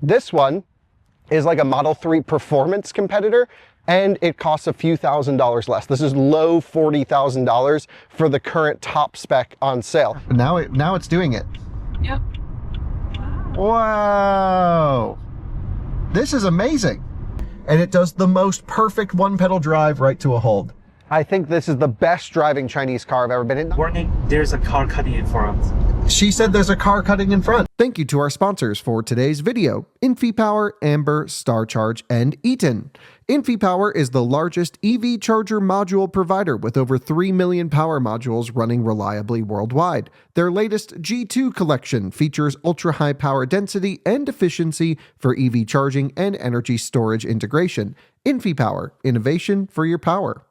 This one is like a Model 3 performance competitor, and it costs a few $1,000s less. This is low $40,000 for the current top spec on sale. Now it's doing it. Yep. Wow. This is amazing. And it does the most perfect one-pedal drive right to a hold. I think this is the best driving Chinese car I've ever been in. Warning, there's a car cutting in front. She said there's a car cutting in front. Thank you to our sponsors for today's video, InfyPower, Amber, StarCharge, and Eaton. InfyPower is the largest EV charger module provider with over 3 million power modules running reliably worldwide. Their latest G2 collection features ultra-high power density and efficiency for EV charging and energy storage integration. InfyPower, innovation for your power.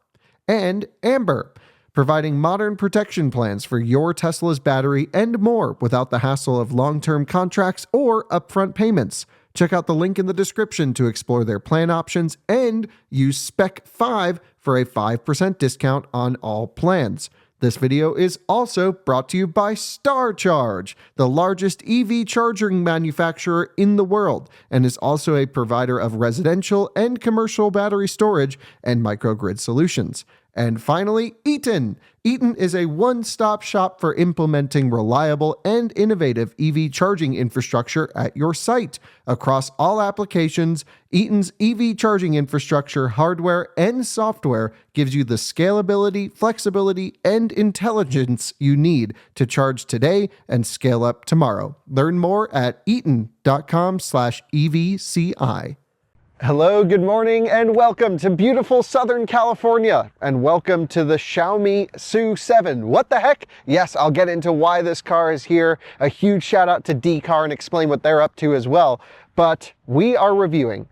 And Amber, providing modern protection plans for your Tesla's battery and more without the hassle of long-term contracts or upfront payments. Check out the link in the description to explore their plan options and use Spec 5 for a 5% discount on all plans. This video is also brought to you by StarCharge, the largest EV charging manufacturer in the world, and is also a provider of residential and commercial battery storage and microgrid solutions. And finally, Eaton. Eaton is a one-stop shop for implementing reliable and innovative EV charging infrastructure at your site. Across all applications, Eaton's EV charging infrastructure, hardware, and software gives you the scalability, flexibility, and intelligence you need to charge today and scale up tomorrow. Learn more at eaton.com/EVCI. Hello, good morning, and welcome to beautiful Southern California, and welcome to the Xiaomi SU7. What the heck? Yes, I'll get into why this car is here. A huge shout out to DCar and explain what they're up to as well. But we are reviewing,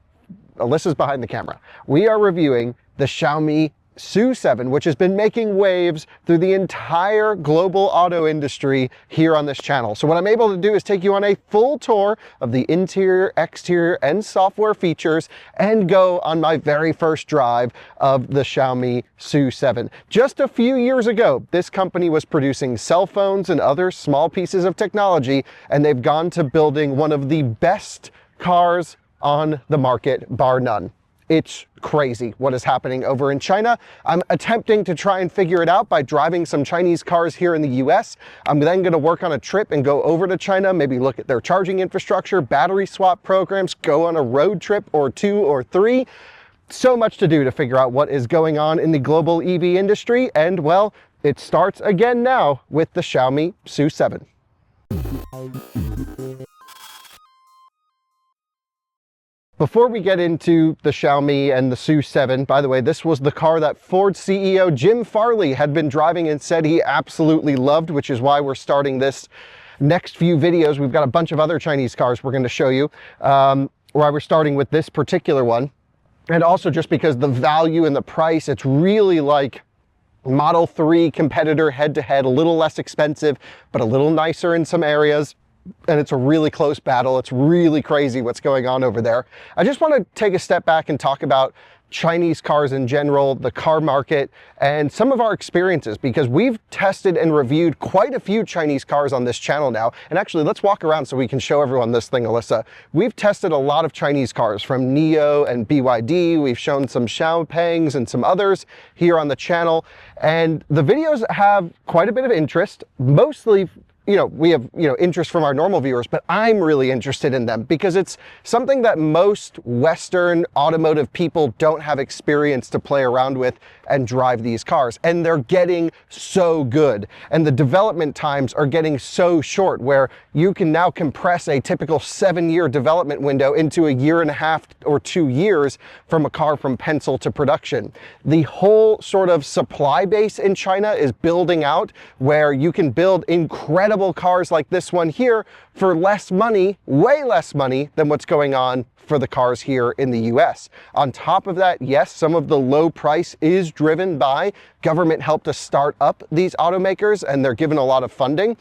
Alyssa's behind the camera, we are reviewing the Xiaomi SU7, which has been making waves through the entire global auto industry here on this channel. So what I'm able to do is take you on a full tour of the interior, exterior, and software features and go on my very first drive of the Xiaomi SU7. Just a few years ago, this company was producing cell phones and other small pieces of technology, and they've gone to building one of the best cars on the market, bar none. It's crazy what is happening over in China. I'm attempting to try and figure it out by driving some Chinese cars here in the US. I'm then going to work on a trip and go over to China, maybe look at their charging infrastructure, battery swap programs, go on a road trip or 2 or 3. So much to do to figure out what is going on in the global EV industry. And well, it starts again now with the Xiaomi SU7. Before we get into the Xiaomi and the SU7, by the way, this was the car that Ford CEO Jim Farley had been driving and said he absolutely loved, which is why we're starting this next few videos. We've got a bunch of other Chinese cars we're going to show you, why we're starting with this particular one. And also just because the value and the price, it's really like Model 3 competitor head-to-head, a little less expensive, but a little nicer in some areas. And it's a really close battle. It's really crazy what's going on over there. I just want to take a step back and talk about Chinese cars in general, the car market, and some of our experiences, because we've tested and reviewed quite a few Chinese cars on this channel now. And actually, let's walk around so we can show everyone this thing, Alyssa. We've tested a lot of Chinese cars from NIO and BYD. We've shown some Xiaopangs and some others here on the channel. And the videos have quite a bit of interest, mostly we have, interest from our normal viewers, but I'm really interested in them because it's something that most Western automotive people don't have experience to play around with and drive these cars. And they're getting so good. And the development times are getting so short where you can now compress a typical 7-year development window into a 1.5 or 2 years from a car from pencil to production. The whole sort of supply base in China is building out where you can build incredible cars like this one here for less money, way less money than what's going on for the cars here in the US. On top of that, yes, some of the low price is driven by government help to start up these automakers, and they're given a lot of funding.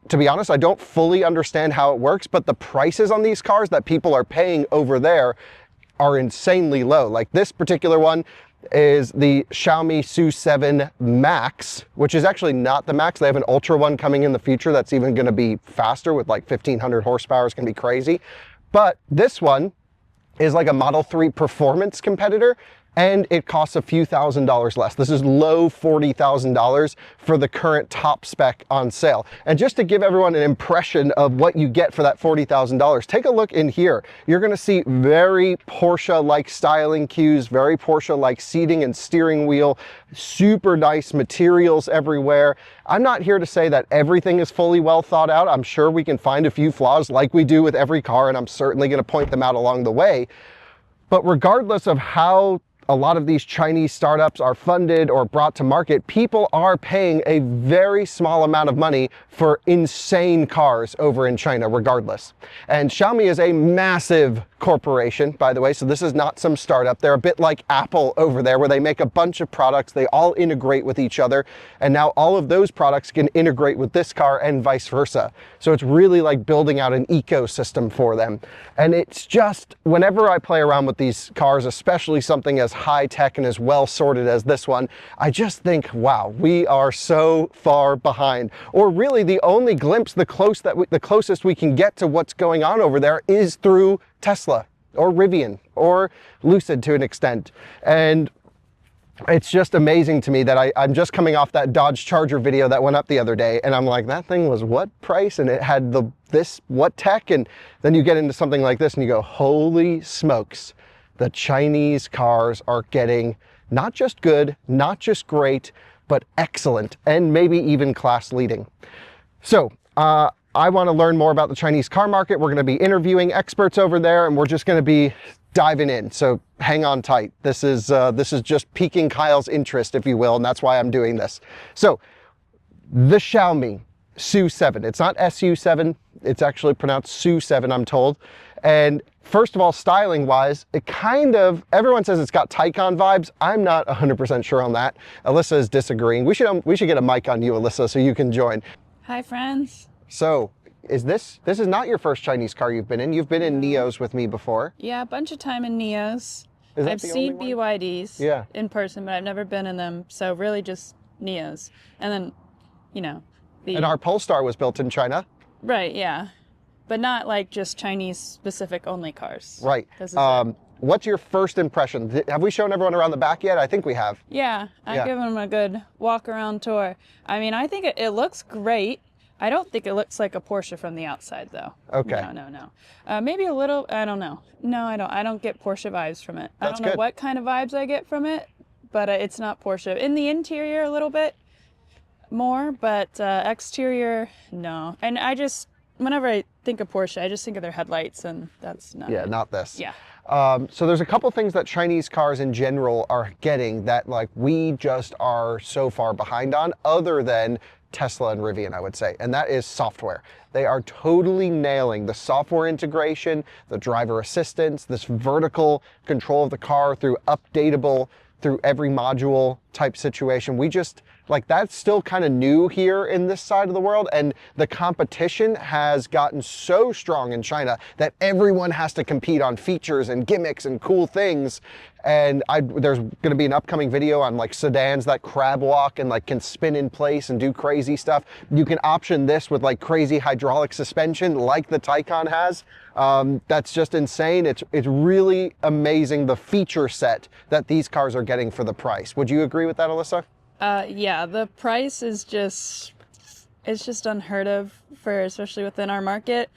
To be honest, I don't fully understand how it works, but the prices on these cars that people are paying over there are insanely low. Like this particular one is the Xiaomi SU7 Max, which is actually not the Max. They have an Ultra one coming in the future that's even going to be faster with like 1,500 horsepower. It's going to be crazy. But this one is like a Model 3 performance competitor, and it costs a few $1,000s less. This is low $40,000 for the current top spec on sale. And just to give everyone an impression of what you get for that $40,000, take a look in here. You're gonna see very Porsche-like styling cues, very Porsche-like seating and steering wheel, super nice materials everywhere. I'm not here to say that everything is fully well thought out. I'm sure we can find a few flaws like we do with every car, and I'm certainly gonna point them out along the way. But regardless of how a lot of these Chinese startups are funded or brought to market, people are paying a very small amount of money for insane cars over in China regardless. And Xiaomi is a massive corporation, by the way, so this is not some startup. They're a bit like Apple over there, where they make a bunch of products, they all integrate with each other, and now all of those products can integrate with this car and vice versa. So it's really like building out an ecosystem for them. And it's just, whenever I play around with these cars, especially something as high tech and as well sorted as this one, I just think, wow, we are so far behind. Or really the only glimpse, the closest we can get to what's going on over there is through Tesla or Rivian or Lucid to an extent. And it's just amazing to me that I'm just coming off that Dodge Charger video that went up the other day, and I'm like, that thing was what price? And it had this what tech? And then you get into something like this and you go, holy smokes, the Chinese cars are getting not just good, not just great, but excellent, and maybe even class leading. So I want to learn more about the Chinese car market. We're going to be interviewing experts over there, and we're just going to be diving in. So hang on tight. This is just piquing Kyle's interest, if you will, and that's why I'm doing this. So the Xiaomi SU7. It's not SU7. It's actually pronounced SU7, I'm told. And first of all, styling wise, it kind of, everyone says it's got Taycan vibes. I'm not 100% sure on that. Alyssa is disagreeing. We should get a mic on you, Alyssa, so you can join. Hi, friends. So this is not your first Chinese car you've been in. You've been in Neos with me before. Yeah, a bunch of time in Neos. Is that I've seen BYDs in person, but I've never been in them. So really just Neos. And then, you know. And our Polestar was built in China. Right, yeah. But not like just Chinese specific only cars. Right. What's your first impression? Have we shown everyone around the back yet? I think we have. Yeah, I've given them a good walk around tour. I mean, I think it looks great. I don't think it looks like a Porsche from the outside, though. Okay. No. Maybe a little, I don't know. No, I don't. I don't get Porsche vibes from it. That's I don't know what kind of vibes I get from it, but it's not Porsche. In the interior, a little bit more, but exterior, no. And whenever I think of Porsche, I just think of their headlights, and that's not it. Not this. Yeah. So there's a couple things that Chinese cars in general are getting that like we just are so far behind on, other than Tesla and Rivian, I would say, and that is software. They are totally nailing the software integration, the driver assistance, this vertical control of the car through updatable, through every module type situation. We just, like, that's still kind of new here in this side of the world, and the competition has gotten so strong in China that everyone has to compete on features and gimmicks and cool things. And there's going to be an upcoming video on like sedans that crab walk and like can spin in place and do crazy stuff. You can option this with like crazy hydraulic suspension like the Taycan has. That's just insane. It's really amazing the feature set that these cars are getting for the price. Would you agree with that, Alyssa? Yeah, the price is it's just unheard of especially within our market.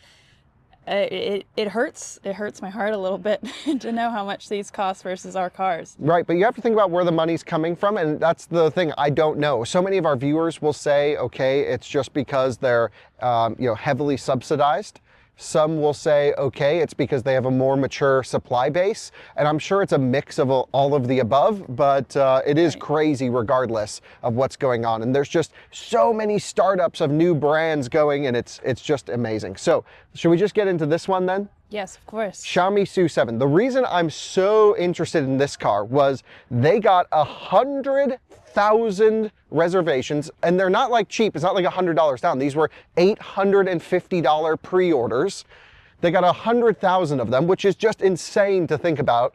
It hurts my heart a little bit to know how much these cost versus our cars. Right, but you have to think about where the money's coming from, and that's the thing I don't know. So many of our viewers will say, okay, it's just because they're heavily subsidized. Some will say, okay, it's because they have a more mature supply base. And I'm sure it's a mix of all of the above, but it is crazy regardless of what's going on. And there's just so many startups of new brands going, and it's just amazing. So should we just get into this one then? Yes, of course. Xiaomi SU7. The reason I'm so interested in this car was they got 100,000 reservations, and they're not like cheap. It's not like $100 down. These were $850 pre-orders. They got 100,000 of them, which is just insane to think about.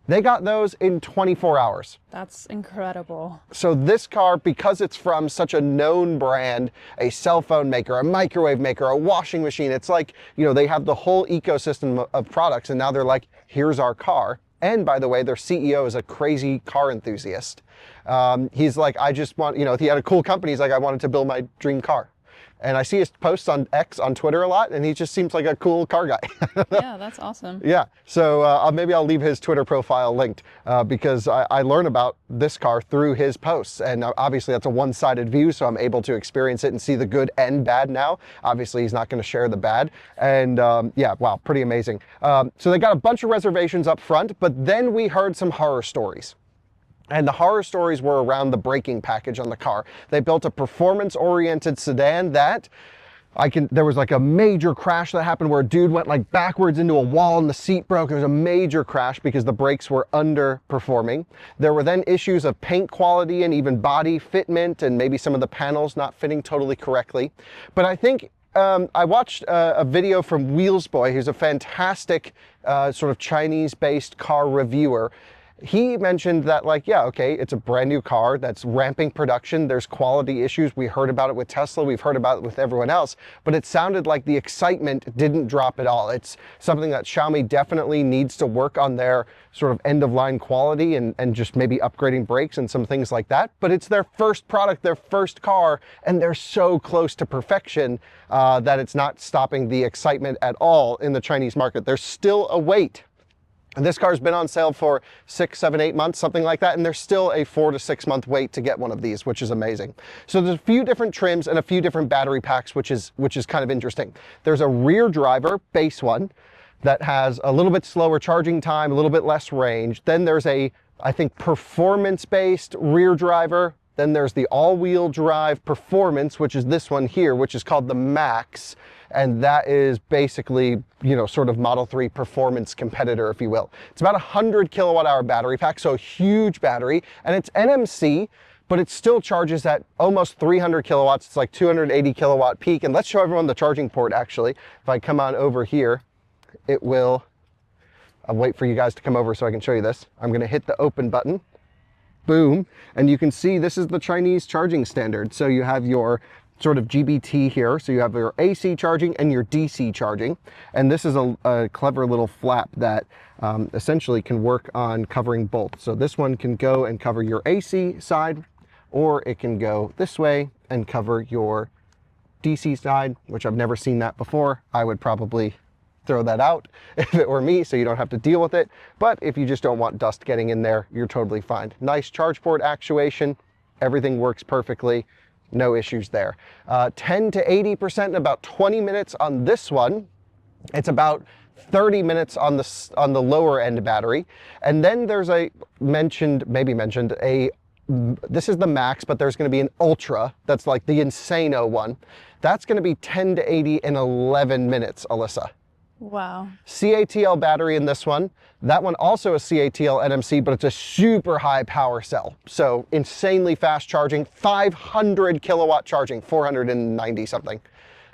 They got those in 24 hours. That's incredible. So this car, because it's from such a known brand, a cell phone maker, a microwave maker, a washing machine, it's like, you know, they have the whole ecosystem of products, and now they're like, here's our car. And by the way, their CEO is a crazy car enthusiast. He's like, I just want, you know, if he had a cool company, he's like, I wanted to build my dream car. And I see his posts on X, on Twitter a lot, and he just seems like a cool car guy. Yeah, that's awesome. Yeah, so maybe I'll leave his Twitter profile linked because I learn about this car through his posts. And obviously that's a one-sided view, so I'm able to experience it and see the good and bad now. Obviously he's not going to share the bad. And yeah, wow, pretty amazing. So they got a bunch of reservations up front, but then we heard some horror stories. And the horror stories were around the braking package on the car. They built a performance-oriented sedan that there was like a major crash that happened where a dude went like backwards into a wall and the seat broke. It was a major crash because the brakes were underperforming. There were then issues of paint quality and even body fitment and maybe some of the panels not fitting totally correctly. But I think I watched a video from Wheels Boy, who's a fantastic sort of Chinese-based car reviewer. He mentioned that, like, yeah, okay, it's a brand new car that's ramping production. There's quality issues. We heard about it with Tesla. We've heard about it with everyone else. But it sounded like the excitement didn't drop at all. It's something that Xiaomi definitely needs to work on their sort of end-of-line quality and just maybe upgrading brakes and some things like that. But it's their first product, their first car, and they're so close to perfection that it's not stopping the excitement at all in the Chinese market. There's still a wait. And this car's been on sale for 6, 7, 8 months, something like that, and there's still a 4 to 6 month wait to get one of these, which is amazing. So there's a few different trims and a few different battery packs, which is kind of interesting. There's a rear driver base one that has a little bit slower charging time, a little bit less range. Then there's a, I think, performance-based rear driver. Then there's the all-wheel drive performance, which is this one here, which is called the Max. And that is basically, you know, sort of Model 3 performance competitor, if you will. It's about 100 kilowatt hour battery pack, so a huge battery, and it's NMC, but it still charges at almost 300 kilowatts. It's like 280 kilowatt peak. And let's show everyone the charging port, actually. If I come on over here, it will, I'll wait for you guys to come over so I can show you this. I'm gonna hit the open button. Boom, and you can see this is the Chinese charging standard. So you have your sort of GBT here. So you have your AC charging and your DC charging. And this is a clever little flap that essentially can work on covering both. So this one can go and cover your AC side, or it can go this way and cover your DC side, which I've never seen that before. I would probably throw that out if it were me, so you don't have to deal with it. But if you just don't want dust getting in there, you're totally fine. Nice charge port actuation. Everything works perfectly. No issues there. 10 to 80% in about 20 minutes on this one. It's about 30 minutes on the lower end battery. And then there's this is the Max, but there's going to be an Ultra. That's like the Insano one. That's going to be 10 to 80 in 11 minutes, Alyssa. Wow. CATL battery in this one. That one also a CATL NMC, but it's a super high power cell. So insanely fast charging, 500 kilowatt charging, 490 something.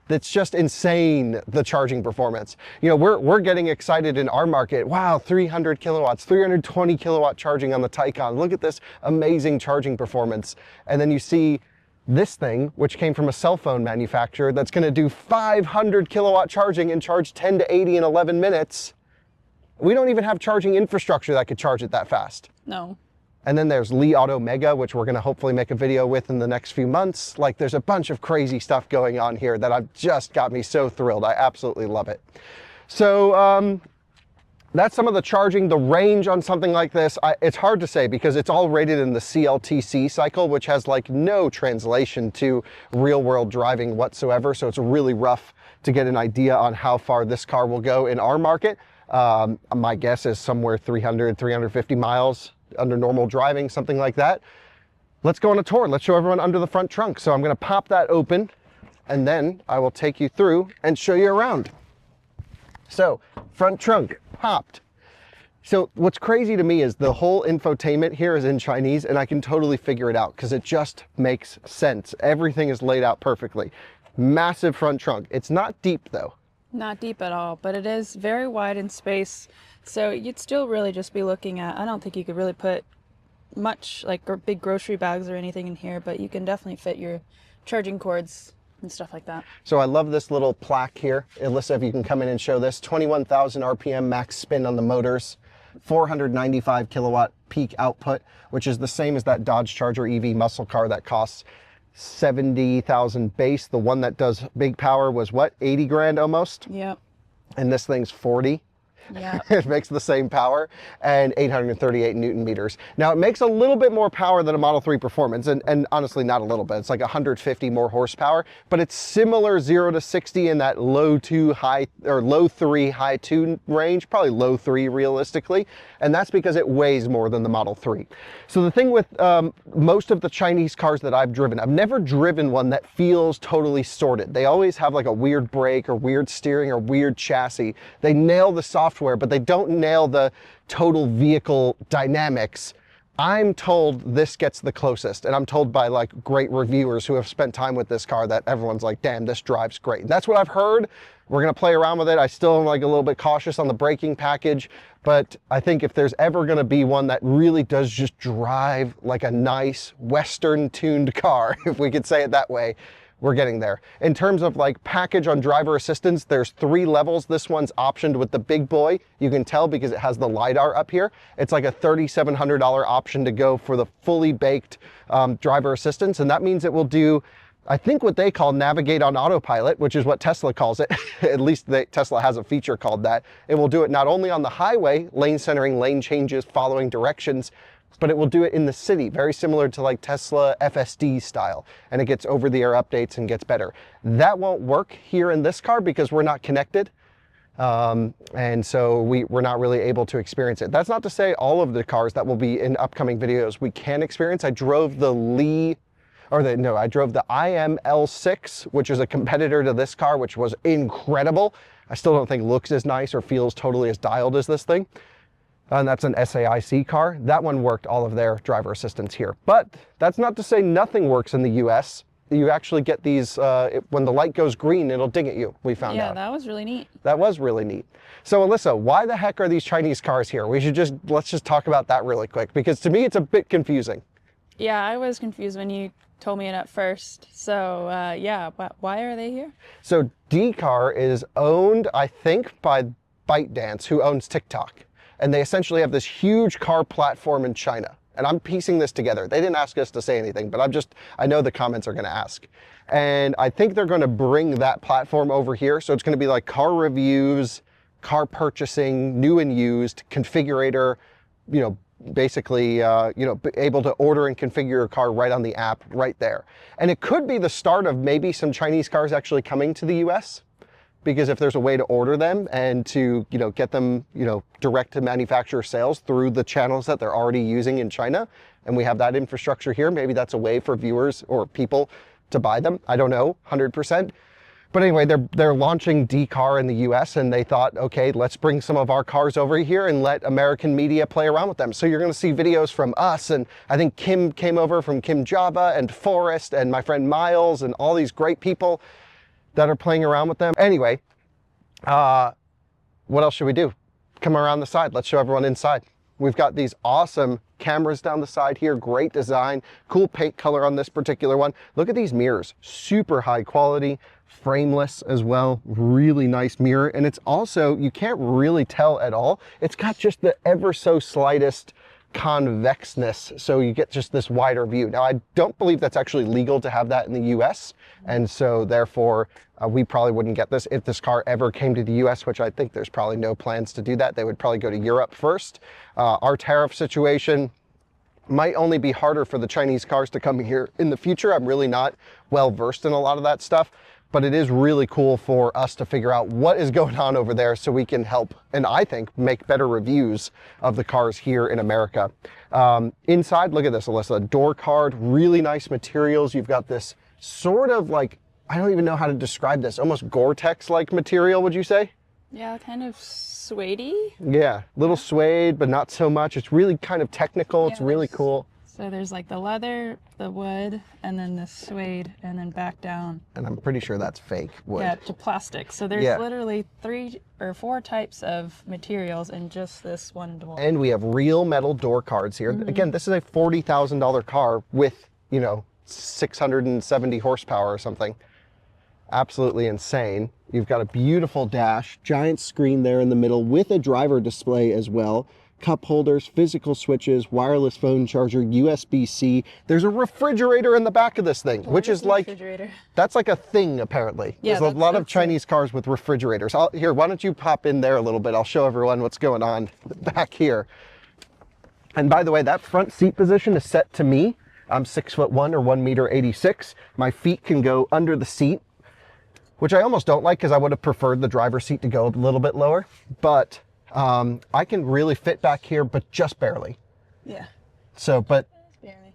That's just insane, the charging performance. You know, we're getting excited in our market. Wow, 300 kilowatts, 320 kilowatt charging on the Taycan. Look at this amazing charging performance. And then you see this thing, which came from a cell phone manufacturer, that's going to do 500 kilowatt charging and charge 10 to 80 in 11 minutes. We don't even have charging infrastructure that could charge it that fast. No. And then there's Li Auto Mega, which we're going to hopefully make a video with in the next few months. Like, there's a bunch of crazy stuff going on here that I've just got me so thrilled. I absolutely love it. So, that's some of the charging. The range on something like this, it's hard to say because it's all rated in the CLTC cycle, which has like no translation to real world driving whatsoever. So it's really rough to get an idea on how far this car will go in our market. My guess is somewhere 300, 350 miles under normal driving, something like that. Let's go on a tour. Let's show everyone under the front trunk. So I'm going to pop that open and then I will take you through and show you around. So front trunk popped. So what's crazy to me is the whole infotainment here is in Chinese, and I can totally figure it out because it just makes sense. Everything is laid out perfectly. Massive front trunk. It's not deep though. Not deep at all, but it is very wide in space. So you'd still really just be looking at, I don't think you could really put much like big grocery bags or anything in here, but you can definitely fit your charging cords and stuff like that. So I love this little plaque here. Alyssa, if you can come in and show this, 21,000 RPM max spin on the motors, 495 kilowatt peak output, which is the same as that Dodge Charger EV muscle car that costs 70,000 base. The one that does big power was what, 80 grand almost? Yep. And this thing's 40. Yeah. It makes the same power, and 838 Newton meters. Now it makes a little bit more power than a Model 3 Performance, and honestly not a little bit. It's like 150 more horsepower, but it's similar 0 to 60 in that low 3, high 2 range, probably low 3 realistically, and that's because it weighs more than the Model 3. So the thing with most of the Chinese cars that I've driven, I've never driven one that feels totally sorted. They always have like a weird brake or weird steering or weird chassis. They nail the software, but they don't nail the total vehicle dynamics. I'm told this gets the closest, and I'm told by like great reviewers who have spent time with this car that everyone's like, damn, this drives great. And that's what I've heard. We're gonna play around with it. I still am like a little bit cautious on the braking package, but I think if there's ever gonna be one that really does just drive like a nice Western tuned car, if we could say it that way, we're getting there. In terms of like package on driver assistance, there's 3 levels. This one's optioned with the big boy. You can tell because it has the LiDAR up here. It's like a $3,700 option to go for the fully baked driver assistance. And that means it will do, I think, what they call navigate on autopilot, which is what Tesla calls it. At least Tesla has a feature called that. It will do it not only on the highway, lane centering, lane changes, following directions, but it will do it in the city, very similar to like Tesla FSD style, and it gets over-the-air updates and gets better. That won't work here in this car because we're not connected, and so we're not really able to experience it. That's not to say all of the cars that will be in upcoming videos we can experience. I drove the I drove the IML6, which is a competitor to this car, which was incredible. I still don't think looks as nice or feels totally as dialed as this thing. And that's an SAIC car. That one worked all of their driver assistance here. But that's not to say nothing works in the US. You actually get these, when the light goes green, it'll ding at you, we found out. Yeah, that was really neat. That was really neat. So Alyssa, why the heck are these Chinese cars here? Let's just talk about that really quick, because to me it's a bit confusing. Yeah, I was confused when you told me it at first. So yeah, why are they here? So DCar is owned, I think, by ByteDance, who owns TikTok. And they essentially have this huge car platform in China. And I'm piecing this together. They didn't ask us to say anything, but I know the comments are gonna ask. And I think they're gonna bring that platform over here. So it's gonna be like car reviews, car purchasing, new and used, configurator, basically, able to order and configure your car right on the app right there. And it could be the start of maybe some Chinese cars actually coming to the US. Because if there's a way to order them and to, get them, direct to manufacturer sales through the channels that they're already using in China, and we have that infrastructure here, maybe that's a way for viewers or people to buy them. I don't know, 100%. But anyway, they're launching DCar in the US, and they thought, okay, let's bring some of our cars over here and let American media play around with them. So you're gonna see videos from us, and I think Kim came over from Kim Java and Forrest and my friend Miles and all these great people that are playing around with them. Anyway, what else should we do? Come around the side. Let's show everyone inside. We've got these awesome cameras down the side here. Great design, cool paint color on this particular one. Look at these mirrors, super high quality, frameless as well. Really nice mirror. And it's also, you can't really tell at all. It's got just the ever so slightest convexness, so you get just this wider view. Now, I don't believe that's actually legal to have that in the US, and so therefore we probably wouldn't get this if this car ever came to the US, which I think there's probably no plans to do that. They would probably go to Europe first. Our tariff situation might only be harder for the Chinese cars to come here in the future. I'm really not well versed in a lot of that stuff, but it is really cool for us to figure out what is going on over there so we can help, and I think, make better reviews of the cars here in America. Inside, look at this, Alyssa, door card, really nice materials. You've got this sort of like, I don't even know how to describe this, almost Gore-Tex-like material, would you say? Yeah, kind of suede-y. Yeah, little suede, but not so much. It's really kind of technical. It's really cool. So there's like the leather, the wood, and then the suede, and then back down. And I'm pretty sure that's fake wood. Yeah, to plastic. So there's Yeah. literally 3 or 4 types of materials in just this one door. And we have real metal door cards here. Again, this is a $40,000 car with, you know, 670 horsepower or something. Absolutely insane. You've got a beautiful dash, giant screen there in the middle with a driver display as well. Cup holders, physical switches, wireless phone charger, USB-C. There's a refrigerator in the back of this thing, which is like, refrigerator. that's like a thing apparently. Yeah, There's a lot of that's Chinese cars with refrigerators. Here, why don't you pop in there a little bit? I'll show everyone what's going on back here. And by the way, that front seat position is set to me. I'm 6'1" or 1.86 m. My feet can go under the seat, which I almost don't like because I would have preferred the driver's seat to go a little bit lower. But I can really fit back here, but just barely. Yeah, So, but barely.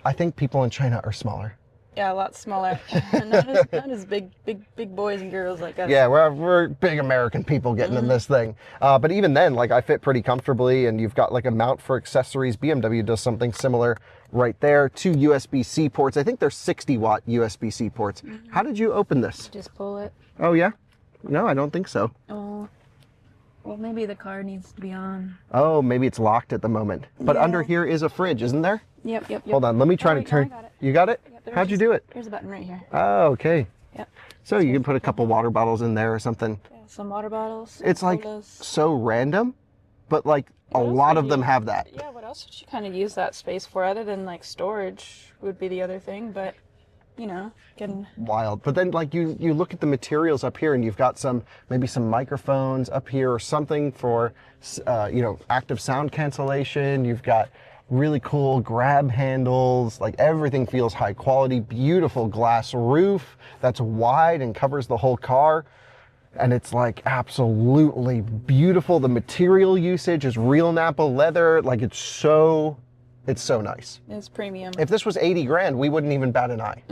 I think people in China are smaller. Yeah, a lot smaller. not as big boys and girls like us. Yeah, we're big American people getting in this thing. But even then, like I fit pretty comfortably, and you've got like a mount for accessories. BMW does something similar right there. 2 USB-C ports. I think they're 60-watt USB-C ports. How did you open this? Just pull it. Oh yeah? No, I don't think so. Oh, well, maybe the car needs to be on. Oh, maybe it's locked at the moment. But Yeah. under here is a fridge, isn't there? Yep. Hold on, let me try Oh, to wait, no, turn. I got it. You got it? Yep, How'd you do it? There's a button right here. Oh, okay. Yep. So you can put a couple water bottles in there or something. Yeah, some water bottles. It's like sodas. so random, but like a What else lot would of them you- have that. Yeah, what else would you kind of use that space for other than like storage would be the other thing, but you know, can Wild. But then like you look at the materials up here and you've got maybe some microphones up here or something for, you know, active sound cancellation. You've got really cool grab handles, like everything feels high quality, beautiful glass roof that's wide and covers the whole car. And it's like absolutely beautiful. The material usage is real Napa leather. Like it's so nice. is premium. If this was 80 grand, we wouldn't even bat an eye.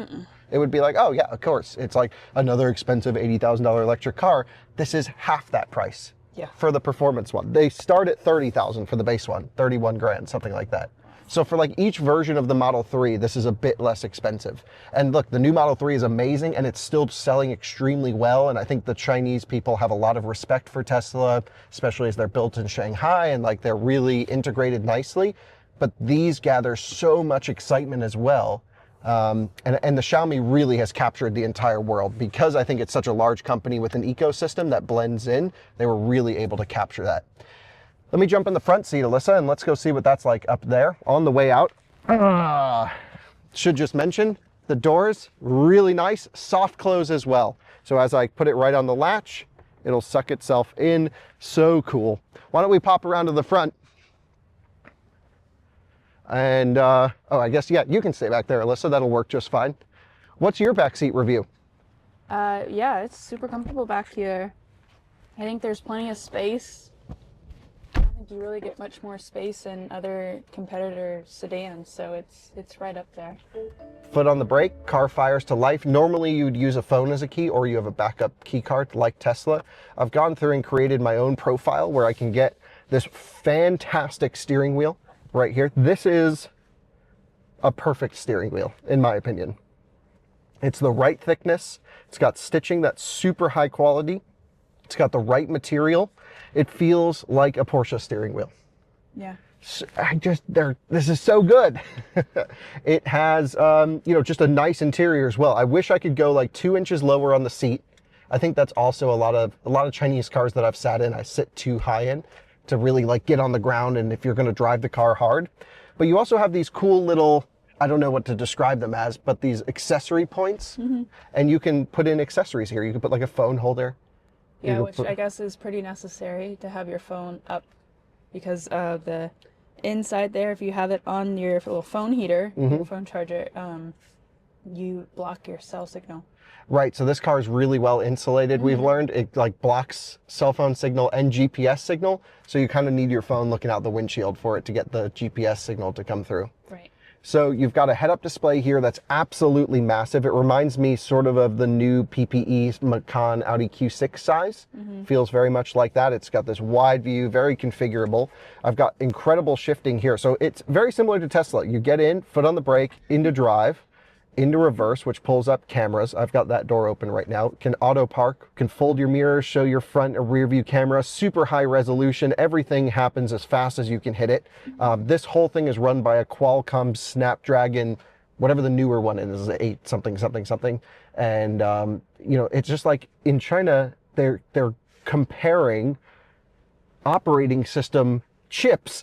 It would be like, oh yeah, of course. It's like another expensive $80,000 electric car. This is half that price. Yeah. For the performance one. They start at 30,000 for the base one, 31 grand, something like that. So for like each version of the Model 3, this is a bit less expensive. And look, the new Model 3 is amazing and it's still selling extremely well. And I think the Chinese people have a lot of respect for Tesla, especially as they're built in Shanghai and like they're really integrated nicely. But these gather so much excitement as well. And the Xiaomi really has captured the entire world because I think it's such a large company with an ecosystem that blends in. They were really able to capture that. Let me jump in the front seat, Alyssa, and let's go see what that's like up there on the way out. Should just mention the doors, really nice, soft close as well. So as I put it right on the latch, it'll suck itself in. So cool. Why don't we pop around to the front? And, oh, I guess, yeah, you can stay back there, Alyssa. That'll work just fine. What's your backseat review? Yeah, it's super comfortable back here. I think there's plenty of space. I don't think you really get much more space in other competitor sedans, so it's right up there. Foot on the brake, car fires to life. Normally you'd use a phone as a key or you have a backup key card like Tesla. I've gone through and created my own profile where I can get this fantastic steering wheel right here. This is a perfect steering wheel, in my opinion. It's the right thickness. It's got stitching that's super high quality. It's got the right material. It feels like a Porsche steering wheel. Yeah. This is so good. It has, you know, just a nice interior as well. I wish I could go like 2 inches lower on the seat. I think that's also a lot of Chinese cars that I've sat in, I sit too high in to really like get on the ground and if you're going to drive the car hard. But you also have these cool little, I don't know what to describe them as, but these accessory points. And you can put in accessories here. You can put like a phone holder. Yeah, which I guess is pretty necessary to have your phone up because of the inside there. If you have it on your little phone heater, your phone charger, you block your cell signal. Right, so this car is really well insulated. We've learned it like blocks cell phone signal and GPS signal. So you kind of need your phone looking out the windshield for it to get the GPS signal to come through. Right. So you've got a head-up display here that's absolutely massive. It reminds me sort of the new PPE Macan Audi Q6 size. Feels very much like that. It's got this wide view, very configurable. I've got incredible shifting here. So it's very similar to Tesla. You get in, foot on the brake, into drive, into reverse, which pulls up cameras. I've got that door open right now. Can auto park, can fold your mirrors, show your front or rear view camera, super high resolution. Everything happens as fast as you can hit it. This whole thing is run by a Qualcomm Snapdragon, whatever the newer one is, 8 something something something. And you know, it's just like in China, they're comparing operating system chips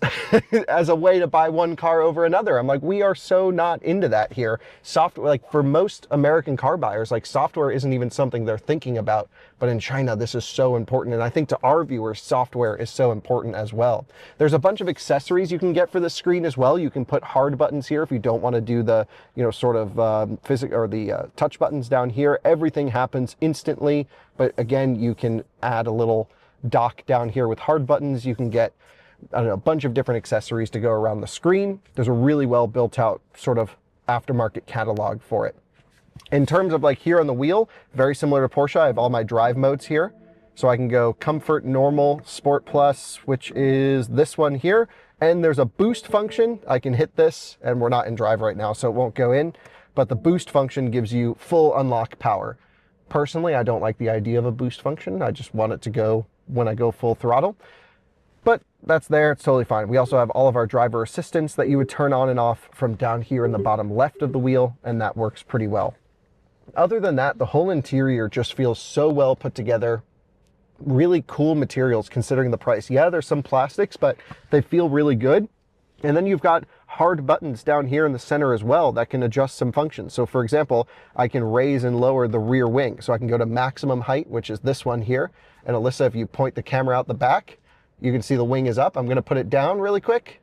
as a way to buy one car over another. I'm like, we are so not into that here. Software, like for most American car buyers, like software isn't even something they're thinking about. But in China, this is so important. And I think to our viewers, software is so important as well. There's a bunch of accessories you can get for the screen as well. You can put hard buttons here if you don't want to do the, you know, sort of physical or the touch buttons down here. Everything happens instantly. But again, you can add a little dock down here with hard buttons. You can get, I don't know, a bunch of different accessories to go around the screen. There's a really well built out sort of aftermarket catalog for it. In terms of like here on the wheel, very similar to Porsche, I have all my drive modes here. So I can go Comfort, Normal, Sport Plus, which is this one here. And there's a boost function. I can hit this, and we're not in drive right now, so it won't go in. But the boost function gives you full unlock power. Personally, I don't like the idea of a boost function. I just want it to go when I go full throttle. But that's there, it's totally fine. We also have all of our driver assistance that you would turn on and off from down here in the bottom left of the wheel, and that works pretty well. Other than that, the whole interior just feels so well put together. Really cool materials considering the price. Yeah, there's some plastics, but they feel really good. And then you've got hard buttons down here in the center as well that can adjust some functions. So for example, I can raise and lower the rear wing. So I can go to maximum height, which is this one here. And Alyssa, if you point the camera out the back, you can see the wing is up. I'm going to put it down really quick.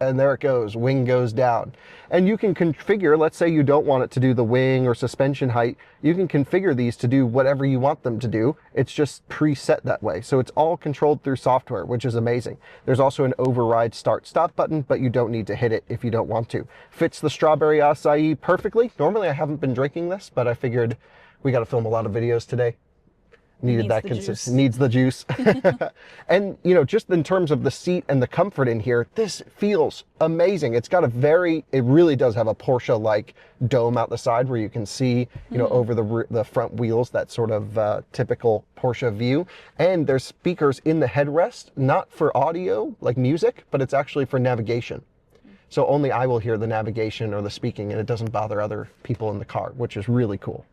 And there it goes, wing goes down. And you can configure, let's say you don't want it to do the wing or suspension height, you can configure these to do whatever you want them to do. It's just preset that way. So it's all controlled through software, which is amazing. There's also an override start stop button, but you don't need to hit it if you don't want to. Fits the strawberry acai perfectly. Normally I haven't been drinking this, but I figured we got to film a lot of videos today. Needed that consistency, needs the juice. And you know, just in terms of the seat and the comfort in here, this feels amazing. It's got a it really does have a Porsche-like dome out the side where you can see, you know, over the front wheels, that sort of typical Porsche view. And there's speakers in the headrest, not for audio like music, but it's actually for navigation. So only I will hear the navigation or the speaking, and it doesn't bother other people in the car, which is really cool.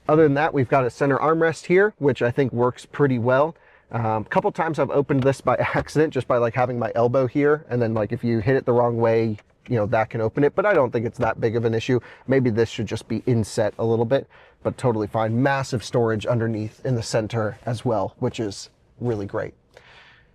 Other than that, we've got a center armrest here, which I think works pretty well. A couple times I've opened this by accident, just by like having my elbow here. And then like if you hit it the wrong way, you know, that can open it. But I don't think it's that big of an issue. Maybe this should just be inset a little bit, but totally fine. Massive storage underneath in the center as well, which is really great.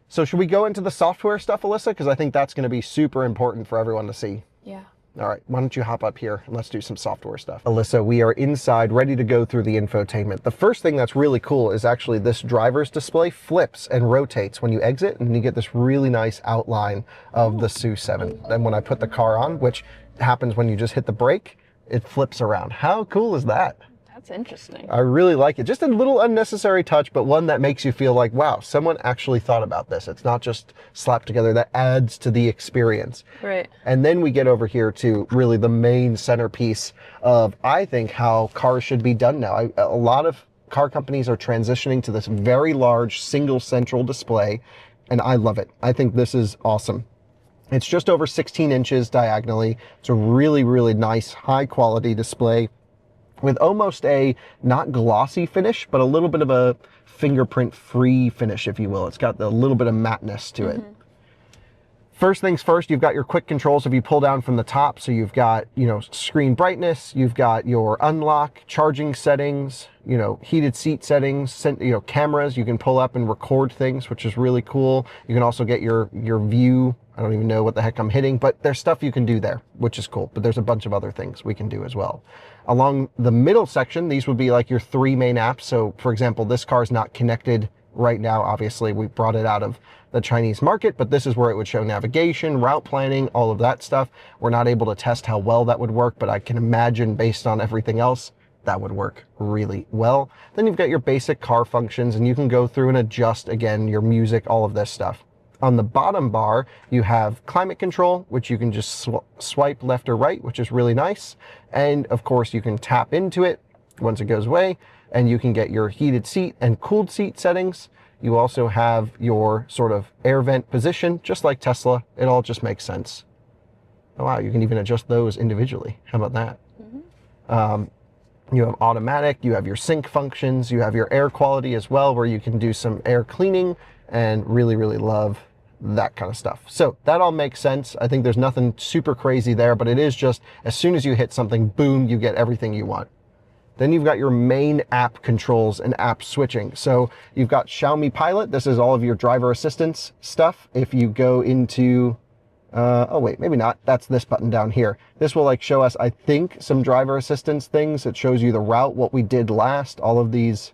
So should we go into the software stuff, Alyssa? Because I think that's going to be super important for everyone to see. Yeah. All right, why don't you hop up here and let's do some software stuff. Alyssa, we are inside, ready to go through the infotainment. The first thing that's really cool is actually this driver's display flips and rotates when you exit, and you get this really nice outline of the SU7. Then when I put the car on, which happens when you just hit the brake, it flips around. How cool is that? That's interesting. I really like it. Just a little unnecessary touch, but one that makes you feel like, wow, someone actually thought about this. It's not just slapped together. That adds to the experience. Right. And then we get over here to really the main centerpiece of, I think, how cars should be done now. A lot of car companies are transitioning to this very large single central display, and I love it. I think this is awesome. It's just over 16 inches diagonally. It's a really, really nice, high quality display with almost a not glossy finish, but a little bit of a fingerprint free finish, if you will. It's got a little bit of matteness to it. First things first, you've got your quick controls if you pull down from the top. So you've got, you know, screen brightness, you've got your unlock, charging settings, you know, heated seat settings, you know, cameras. You can pull up and record things, which is really cool. You can also get your view. I don't even know what the heck I'm hitting, but there's stuff you can do there, which is cool. But there's a bunch of other things we can do as well. Along the middle section, these would be like your 3 main apps. So for example, this car is not connected right now. Obviously, we brought it out of the Chinese market, but this is where it would show navigation, route planning, all of that stuff. We're not able to test how well that would work, but I can imagine based on everything else, that would work really well. Then you've got your basic car functions, and you can go through and adjust, again, your music, all of this stuff. On the bottom bar, you have climate control, which you can just swipe left or right, which is really nice. And of course, you can tap into it once it goes away, and you can get your heated seat and cooled seat settings. You also have your sort of air vent position, just like Tesla. It all just makes sense. Oh, wow, you can even adjust those individually. How about that? You have automatic, you have your sync functions, you have your air quality as well, where you can do some air cleaning, and really, really love that kind of stuff. So that all makes sense. I think there's nothing super crazy there, but it is just as soon as you hit something, boom, you get everything you want. Then you've got your main app controls and app switching. So you've got Xiaomi Pilot. This is all of your driver assistance stuff. If you go into, oh wait, maybe not. That's this button down here. This will like show us, I think, some driver assistance things. It shows you the route, what we did last, all of these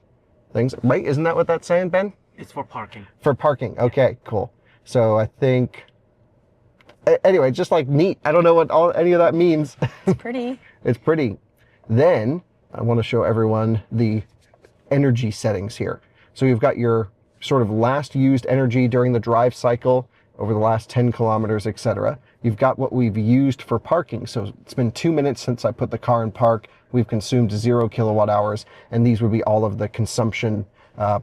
things. Right? Isn't that what that's saying, Ben? It's for parking. For parking. Okay, cool. So I think, anyway, just like neat. I don't know what any of that means. It's pretty. It's pretty. Then I want to show everyone the energy settings here. So you've got your sort of last used energy during the drive cycle over the last 10 kilometers, etc. You've got what we've used for parking. So it's been 2 minutes since I put the car in park. We've consumed 0 kilowatt hours, and these would be all of the consumption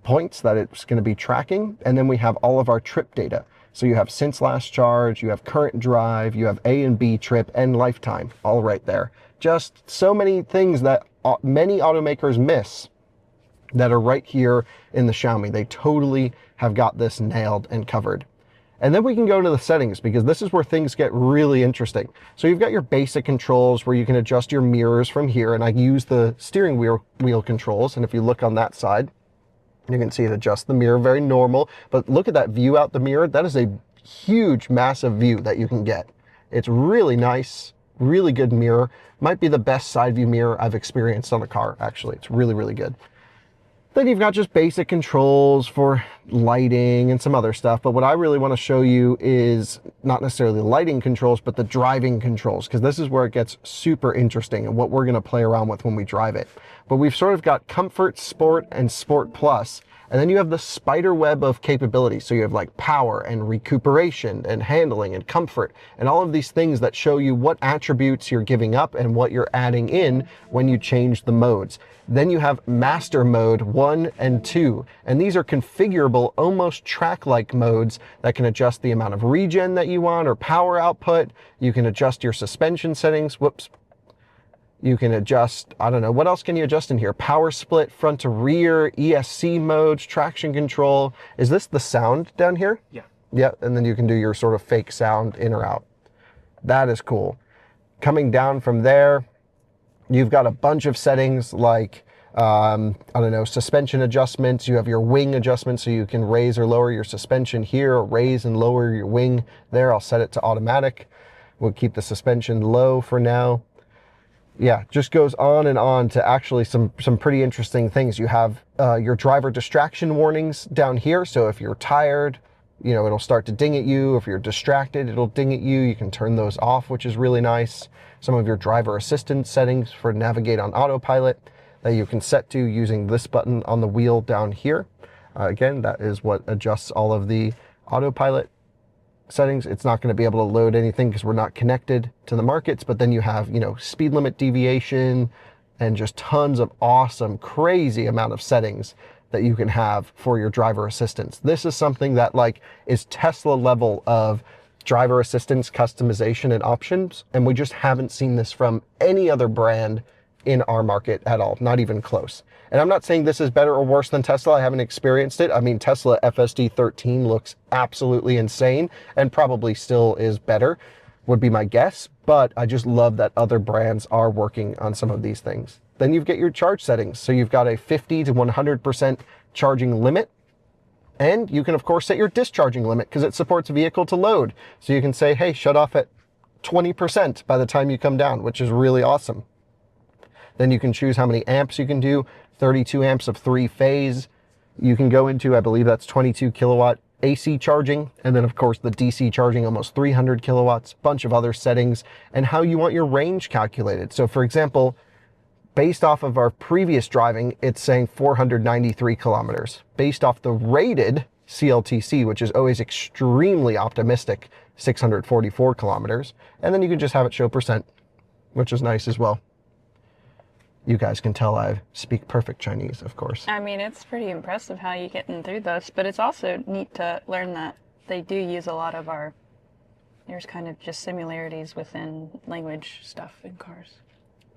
points that it's going to be tracking. And then we have all of our trip data. So you have since last charge, you have current drive, you have A and B trip, and lifetime, all right there. Just so many things that many automakers miss that are right here in the Xiaomi. They totally have got this nailed and covered. And then we can go to the settings, because this is where things get really interesting. So you've got your basic controls where you can adjust your mirrors from here, and I use the steering wheel controls. And if you look on that side, you can see it adjusts the mirror, very normal. But look at that view out the mirror. That is a huge, massive view that you can get. It's really nice, really good mirror. Might be the best side view mirror I've experienced on a car, actually. It's really, really good. Then you've got just basic controls for lighting and some other stuff. But what I really want to show you is not necessarily the lighting controls, but the driving controls, because this is where it gets super interesting and what we're going to play around with when we drive it. But we've sort of got Comfort, Sport, and Sport Plus. And then you have the spider web of capabilities. So you have like power and recuperation and handling and comfort and all of these things that show you what attributes you're giving up and what you're adding in when you change the modes. Then you have Master Mode 1 and 2. And these are configurable, almost track-like modes that can adjust the amount of regen that you want or power output. You can adjust your suspension settings. Whoops. You can adjust, I don't know, what else can you adjust in here? Power split, front to rear, ESC modes, traction control. Is this the sound down here? Yeah. Yeah, and then you can do your sort of fake sound in or out. That is cool. Coming down from there, you've got a bunch of settings like, I don't know, suspension adjustments. You have your wing adjustments, so you can raise or lower your suspension here, or raise and lower your wing there. I'll set it to automatic. We'll keep the suspension low for now. Yeah, just goes on and on to actually some pretty interesting things. You have your driver distraction warnings down here. So if you're tired, you know, it'll start to ding at you. If you're distracted, it'll ding at you. You can turn those off, which is really nice. Some of your driver assistance settings for navigate on autopilot that you can set to using this button on the wheel down here. Again, that is what adjusts all of the autopilot settings. It's not going to be able to load anything because we're not connected to the markets, but then you have, you know, speed limit deviation and just tons of awesome, crazy amount of settings that you can have for your driver assistance. This is something that like is Tesla level of driver assistance customization and options, and we just haven't seen this from any other brand in our market at all, not even close. And I'm not saying this is better or worse than Tesla. I haven't experienced it. I mean, Tesla FSD 13 looks absolutely insane and probably still is better, would be my guess. But I just love that other brands are working on some of these things. Then you get your charge settings. So you've got a 50 to 100% charging limit. And you can, of course, set your discharging limit because it supports vehicle to load. So you can say, hey, shut off at 20% by the time you come down, which is really awesome. Then you can choose how many amps you can do. 32 amps of 3-phase, You can go into, I believe that's 22 kilowatt AC charging, and then of course the DC charging, almost 300 kilowatts, bunch of other settings, and how you want your range calculated. So for example, based off of our previous driving, it's saying 493 kilometers. Based off the rated CLTC, which is always extremely optimistic, 644 kilometers. And then you can just have it show percent, which is nice as well. You guys can tell I speak perfect Chinese, of course. I mean, it's pretty impressive how you're getting through those, but it's also neat to learn that they do use a lot of there's kind of just similarities within language stuff in cars.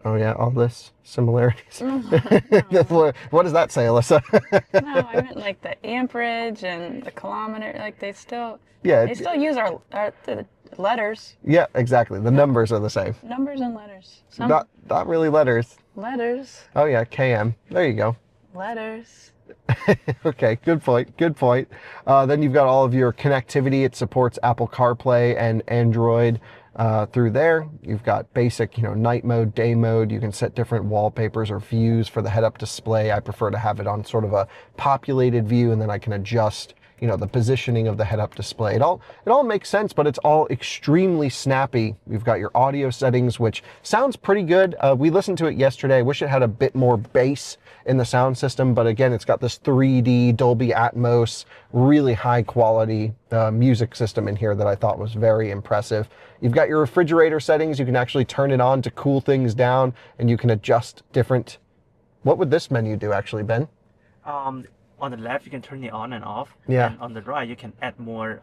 Oh yeah, all this similarities. No. What does that say, Alyssa? No, I meant like the amperage and the kilometer, like they still use the letters. Yeah, exactly. The numbers are the same. Numbers and letters. Not really letters. Letters. Oh yeah, KM. There you go. Letters. Okay, good point. Good point. Then you've got all of your connectivity. It supports Apple CarPlay and Android through there. You've got basic, night mode, day mode. You can set different wallpapers or views for the head-up display. I prefer to have it on sort of a populated view, and then I can adjust the positioning of the head-up display. It all makes sense, but it's all extremely snappy. You've got your audio settings, which sounds pretty good. We listened to it yesterday. I wish it had a bit more bass in the sound system, but again, it's got this 3D Dolby Atmos, really high quality music system in here that I thought was very impressive. You've got your refrigerator settings. You can actually turn it on to cool things down, and you can adjust different... What would this menu do actually, Ben? On the left, you can turn it on and off. Yeah. And on the right, you can add more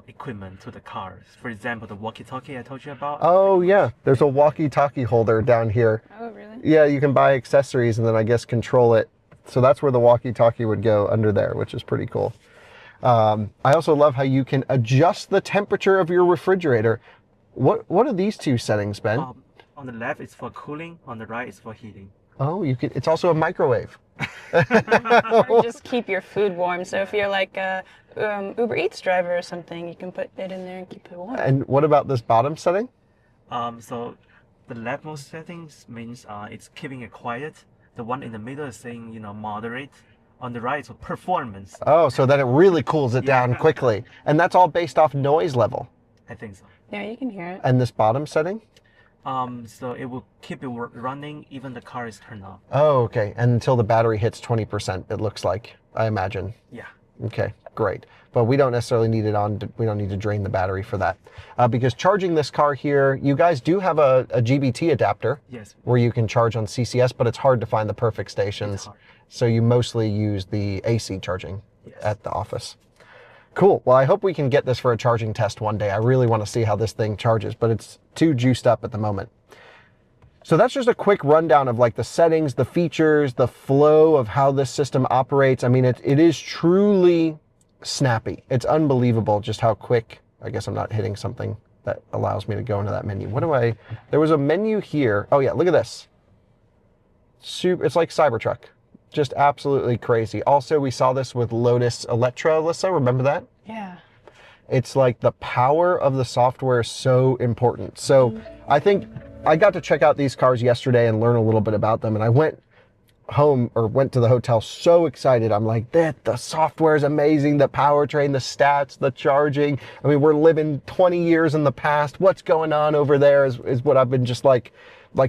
equipment to the cars. For example, the walkie-talkie I told you about. Oh yeah, there's a walkie-talkie holder down here. Oh, really? Yeah, you can buy accessories and then I guess control it. So that's where the walkie-talkie would go, under there, which is pretty cool. I also love how you can adjust the temperature of your refrigerator. What are these two settings, Ben? On the left, it's for cooling. On the right, it's for heating. Oh, it's also a microwave. Or just keep your food warm. So if you're like a Uber Eats driver or something, you can put it in there and keep it warm. And what about this bottom setting? So the leftmost settings means it's keeping it quiet. The one in the middle is saying, moderate. On the right, it's for performance. Oh, so that it really cools it down quickly. And that's all based off noise level. I think so. Yeah, you can hear it. And this bottom setting? So it will keep it running even the car is turned off. Oh, okay. And until the battery hits 20%, it looks like, I imagine. Yeah. Okay, great. But we don't necessarily need it on. We don't need to drain the battery for that. Because charging this car here, you guys do have a GBT adapter. Yes. Where you can charge on CCS, but it's hard to find the perfect stations. So you mostly use the AC charging at the office. Cool. Well, I hope we can get this for a charging test one day. I really want to see how this thing charges, but it's too juiced up at the moment. So that's just a quick rundown of like the settings, the features, the flow of how this system operates. I mean, it is truly snappy. It's unbelievable just how quick. I guess I'm not hitting something that allows me to go into that menu. There was a menu here. Oh yeah, look at this. It's like Cybertruck. Just absolutely crazy. Also, we saw this with Lotus Electra, Alyssa. Remember that? Yeah. It's like the power of the software is so important. So I think I got to check out these cars yesterday and learn a little bit about them. And I went to the hotel so excited. I'm like, the software is amazing. The powertrain, the stats, the charging. I mean, we're living 20 years in the past. What's going on over there is what I've been just like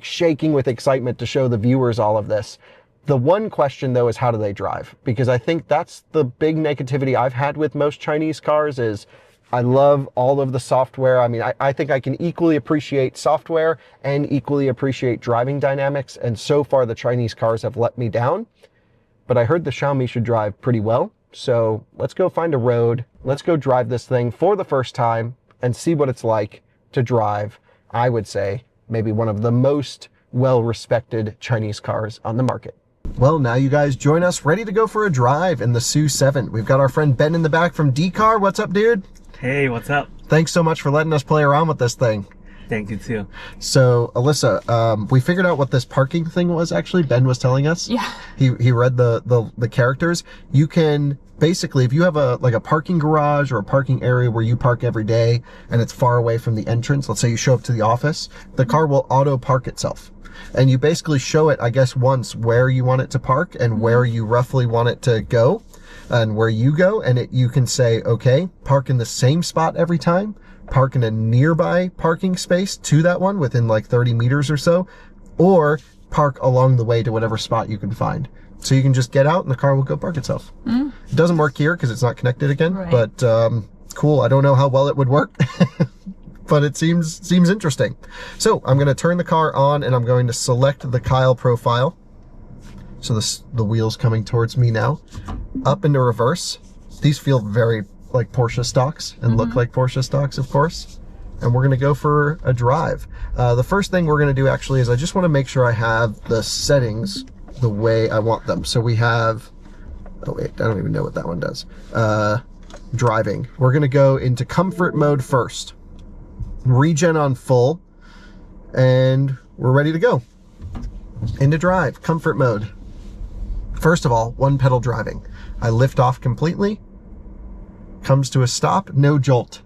shaking with excitement to show the viewers all of this. The one question, though, is how do they drive? Because I think that's the big negativity I've had with most Chinese cars is I love all of the software. I mean, I think I can equally appreciate software and equally appreciate driving dynamics. And so far, the Chinese cars have let me down. But I heard the Xiaomi should drive pretty well. So let's go find a road. Let's go drive this thing for the first time and see what it's like to drive, I would say, maybe one of the most well-respected Chinese cars on the market. Well, now you guys join us ready to go for a drive in the SU7. We've got our friend Ben in the back from DCar. What's up, dude? Hey, what's up? Thanks so much for letting us play around with this thing. Thank you too. So, Alyssa, we figured out what this parking thing was actually. Ben was telling us. Yeah. He read the characters. You can basically, if you have a parking garage or a parking area where you park every day and it's far away from the entrance, let's say you show up to the office, the car will auto park itself. and you basically show it, I guess, once where you want it to park and where you roughly want it to go and where you go, and you can say, okay, park in the same spot every time, park in a nearby parking space to that one within like 30 meters or so, or park along the way to whatever spot you can find. So you can just get out and the car will go park itself. It doesn't work here because it's not connected again, but cool. I don't know how well it would work, but it seems interesting. So I'm going to turn the car on and I'm going to select the Kyle profile. So the wheel's coming towards me now. Up into reverse. These feel very like Porsche stocks and look like Porsche stocks, of course. And we're going to go for a drive. The first thing we're going to do actually is I just want to make sure I have the settings the way I want them. So we have, oh wait, I don't even know what that one does. Driving. We're going to go into comfort mode first. Regen on full. And we're ready to go. Into drive, comfort mode. First of all, one pedal driving. I lift off completely. Comes to a stop, no jolt.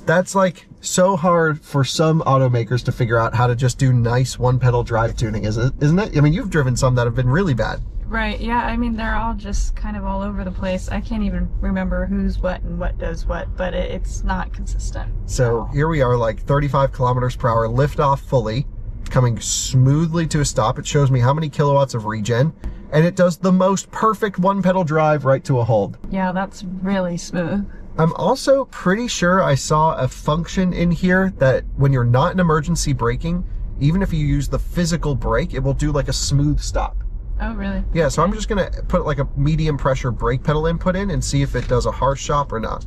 That's like so hard for some automakers to figure out how to just do nice one pedal drive tuning, isn't it? I mean, you've driven some that have been really bad. Right, yeah, I mean, they're all just kind of all over the place. I can't even remember who's what and what does what, but it's not consistent. So here we are, like 35 kilometers per hour, lift off fully, coming smoothly to a stop. It shows me how many kilowatts of regen, and it does the most perfect one pedal drive right to a hold. Yeah, that's really smooth. I'm also pretty sure I saw a function in here that when you're not in emergency braking, even if you use the physical brake, it will do like a smooth stop. Oh, really? Yeah, so I'm just gonna put like a medium pressure brake pedal input in and see if it does a harsh stop or not.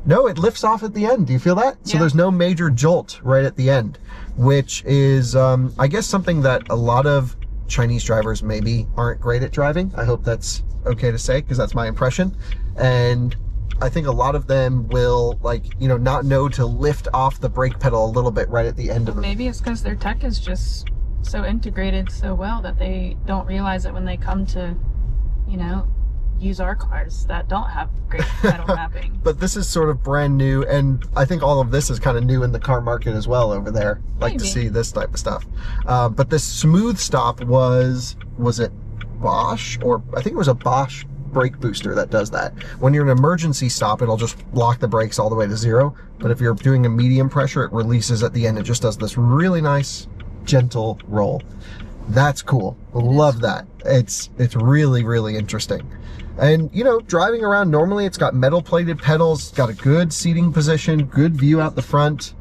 No, it lifts off at the end. Do you feel that? So there's no major jolt right at the end, which is, I guess, something that a lot of Chinese drivers maybe aren't great at driving. I hope that's okay to say, because that's my impression. And I think a lot of them will, like, you know, not know to lift off the brake pedal a little bit right at the end of it. Maybe it's because their tech is just so integrated so well that they don't realize it when they come to, you know, use our cars that don't have great pedal mapping. But this is sort of brand new, and I think all of this is kind of new in the car market as well over there. Like to see this type of stuff. But this smooth stop was it Bosch? Or I think it was a Bosch brake booster that does that. When you're in an emergency stop, it'll just lock the brakes all the way to 0. But if you're doing a medium pressure, it releases at the end. It just does this really nice, gentle roll. That's cool. Love that. It's really, really interesting. And, you know, driving around normally, it's got metal plated pedals, got a good seating position, good view out the front.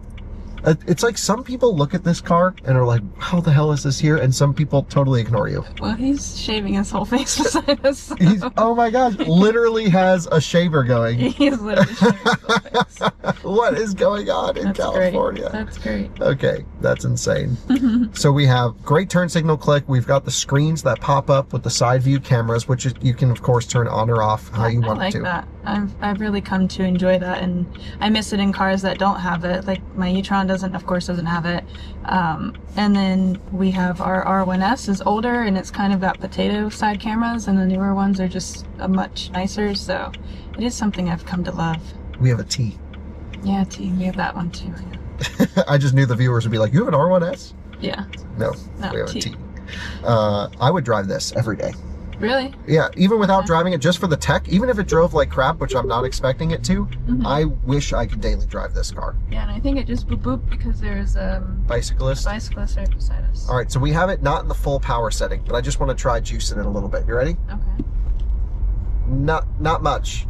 It's like some people look at this car and are like, how the hell is this here? And some people totally ignore you. Well, he's shaving his whole face beside us. So. Oh my gosh, literally has a shaver going. He's literally shaving his whole face. What is going on in California? Great. That's great. Okay, that's insane. So we have great turn signal click. We've got the screens that pop up with the side view cameras, which you can of course turn on or off how you want to. I like that. I've really come to enjoy that, and I miss it in cars that don't have it. Like my e-tron doesn't have it. And then we have our R1S is older and it's kind of got potato side cameras, and the newer ones are just much nicer. So it is something I've come to love. We have a T. Yeah, T. We have that one too. Yeah. I just knew the viewers would be like, you have an R1S? Yeah. No, we have a T. I would drive this every day. Really? Yeah, even without driving it, just for the tech, even if it drove like crap, which I'm not expecting it to, I wish I could daily drive this car. Yeah, and I think it just boop boop because there's bicyclist right beside us. All right, so we have it not in the full power setting, but I just want to try juicing it a little bit. You ready? Okay. Not much.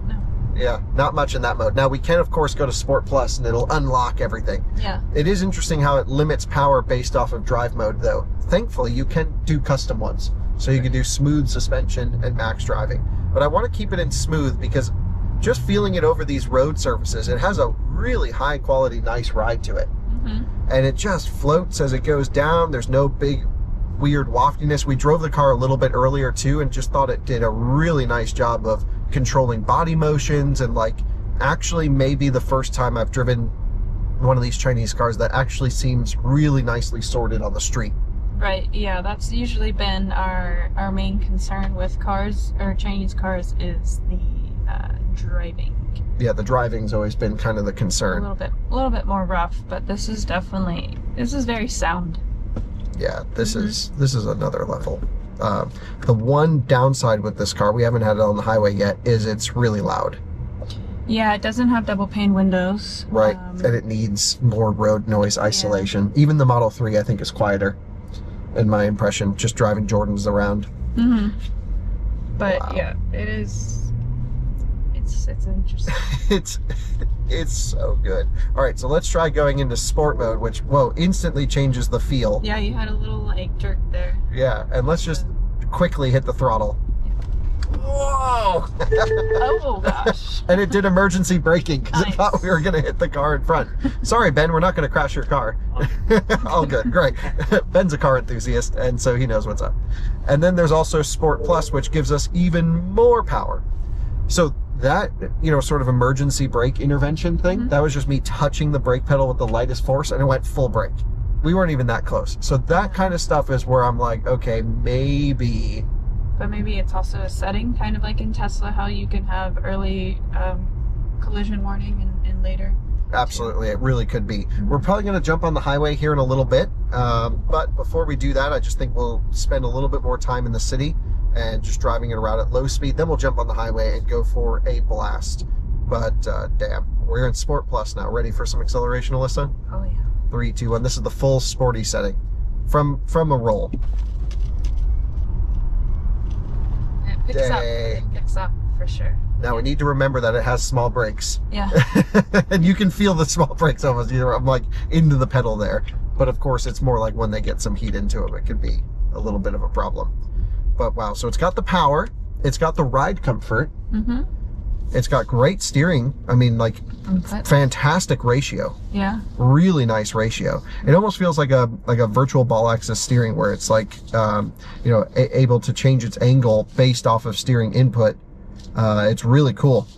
No. Yeah, not much in that mode. Now we can of course go to Sport Plus and it'll unlock everything. Yeah. It is interesting how it limits power based off of drive mode though. Thankfully you can do custom ones. So you can do smooth suspension and max driving. But I want to keep it in smooth because just feeling it over these road surfaces, it has a really high quality, nice ride to it. And it just floats as it goes down. There's no big weird waftiness. We drove the car a little bit earlier too and just thought it did a really nice job of controlling body motions, and like actually maybe the first time I've driven one of these Chinese cars that actually seems really nicely sorted on the street. Right, yeah, that's usually been our main concern with cars, or Chinese cars, is the driving. Yeah, the driving's always been kind of the concern. A little bit more rough, but this is very sound. Yeah, this is another level. The one downside with this car, we haven't had it on the highway yet, is it's really loud. Yeah, it doesn't have double pane windows. Right, and it needs more road noise isolation. Yeah. Even the Model 3, I think, is quieter, in my impression, just driving Jordans around. But wow. Yeah, it is. It's interesting. it's so good. All right, so let's try going into sport mode, which instantly changes the feel. Yeah, you had a little like jerk there. Yeah, and let's just quickly hit the throttle. Whoa! Oh gosh. And it did emergency braking because Nice. it thought we were going to hit the car in front. Sorry, Ben, we're not going to crash your car. All good, great. Ben's a car enthusiast, and so he knows what's up. And then there's also Sport Plus, which gives us even more power. So that, sort of emergency brake intervention thing, that was just me touching the brake pedal with the lightest force, and it went full brake. We weren't even that close. So that kind of stuff is where I'm like, okay, maybe... But maybe it's also a setting, kind of like in Tesla, how you can have early collision warning and later. Absolutely, it really could be. We're probably going to jump on the highway here in a little bit, but before we do that, I just think we'll spend a little bit more time in the city and just driving it around at low speed. Then we'll jump on the highway and go for a blast. But damn, we're in Sport Plus now. Ready for some acceleration, Alyssa? Oh yeah. 3, 2, 1. This is the full sporty setting from a roll. It picks up for sure. Now we need to remember that it has small brakes. Yeah. And you can feel the small brakes almost. I'm like into the pedal there. But of course, it's more like when they get some heat into them, it could be a little bit of a problem. But wow, so it's got the power. It's got the ride comfort. It's got great steering. I mean, like, fantastic ratio. Yeah. Really nice ratio. It almost feels like a virtual ball axis steering, where it's like, able to change its angle based off of steering input. It's really cool.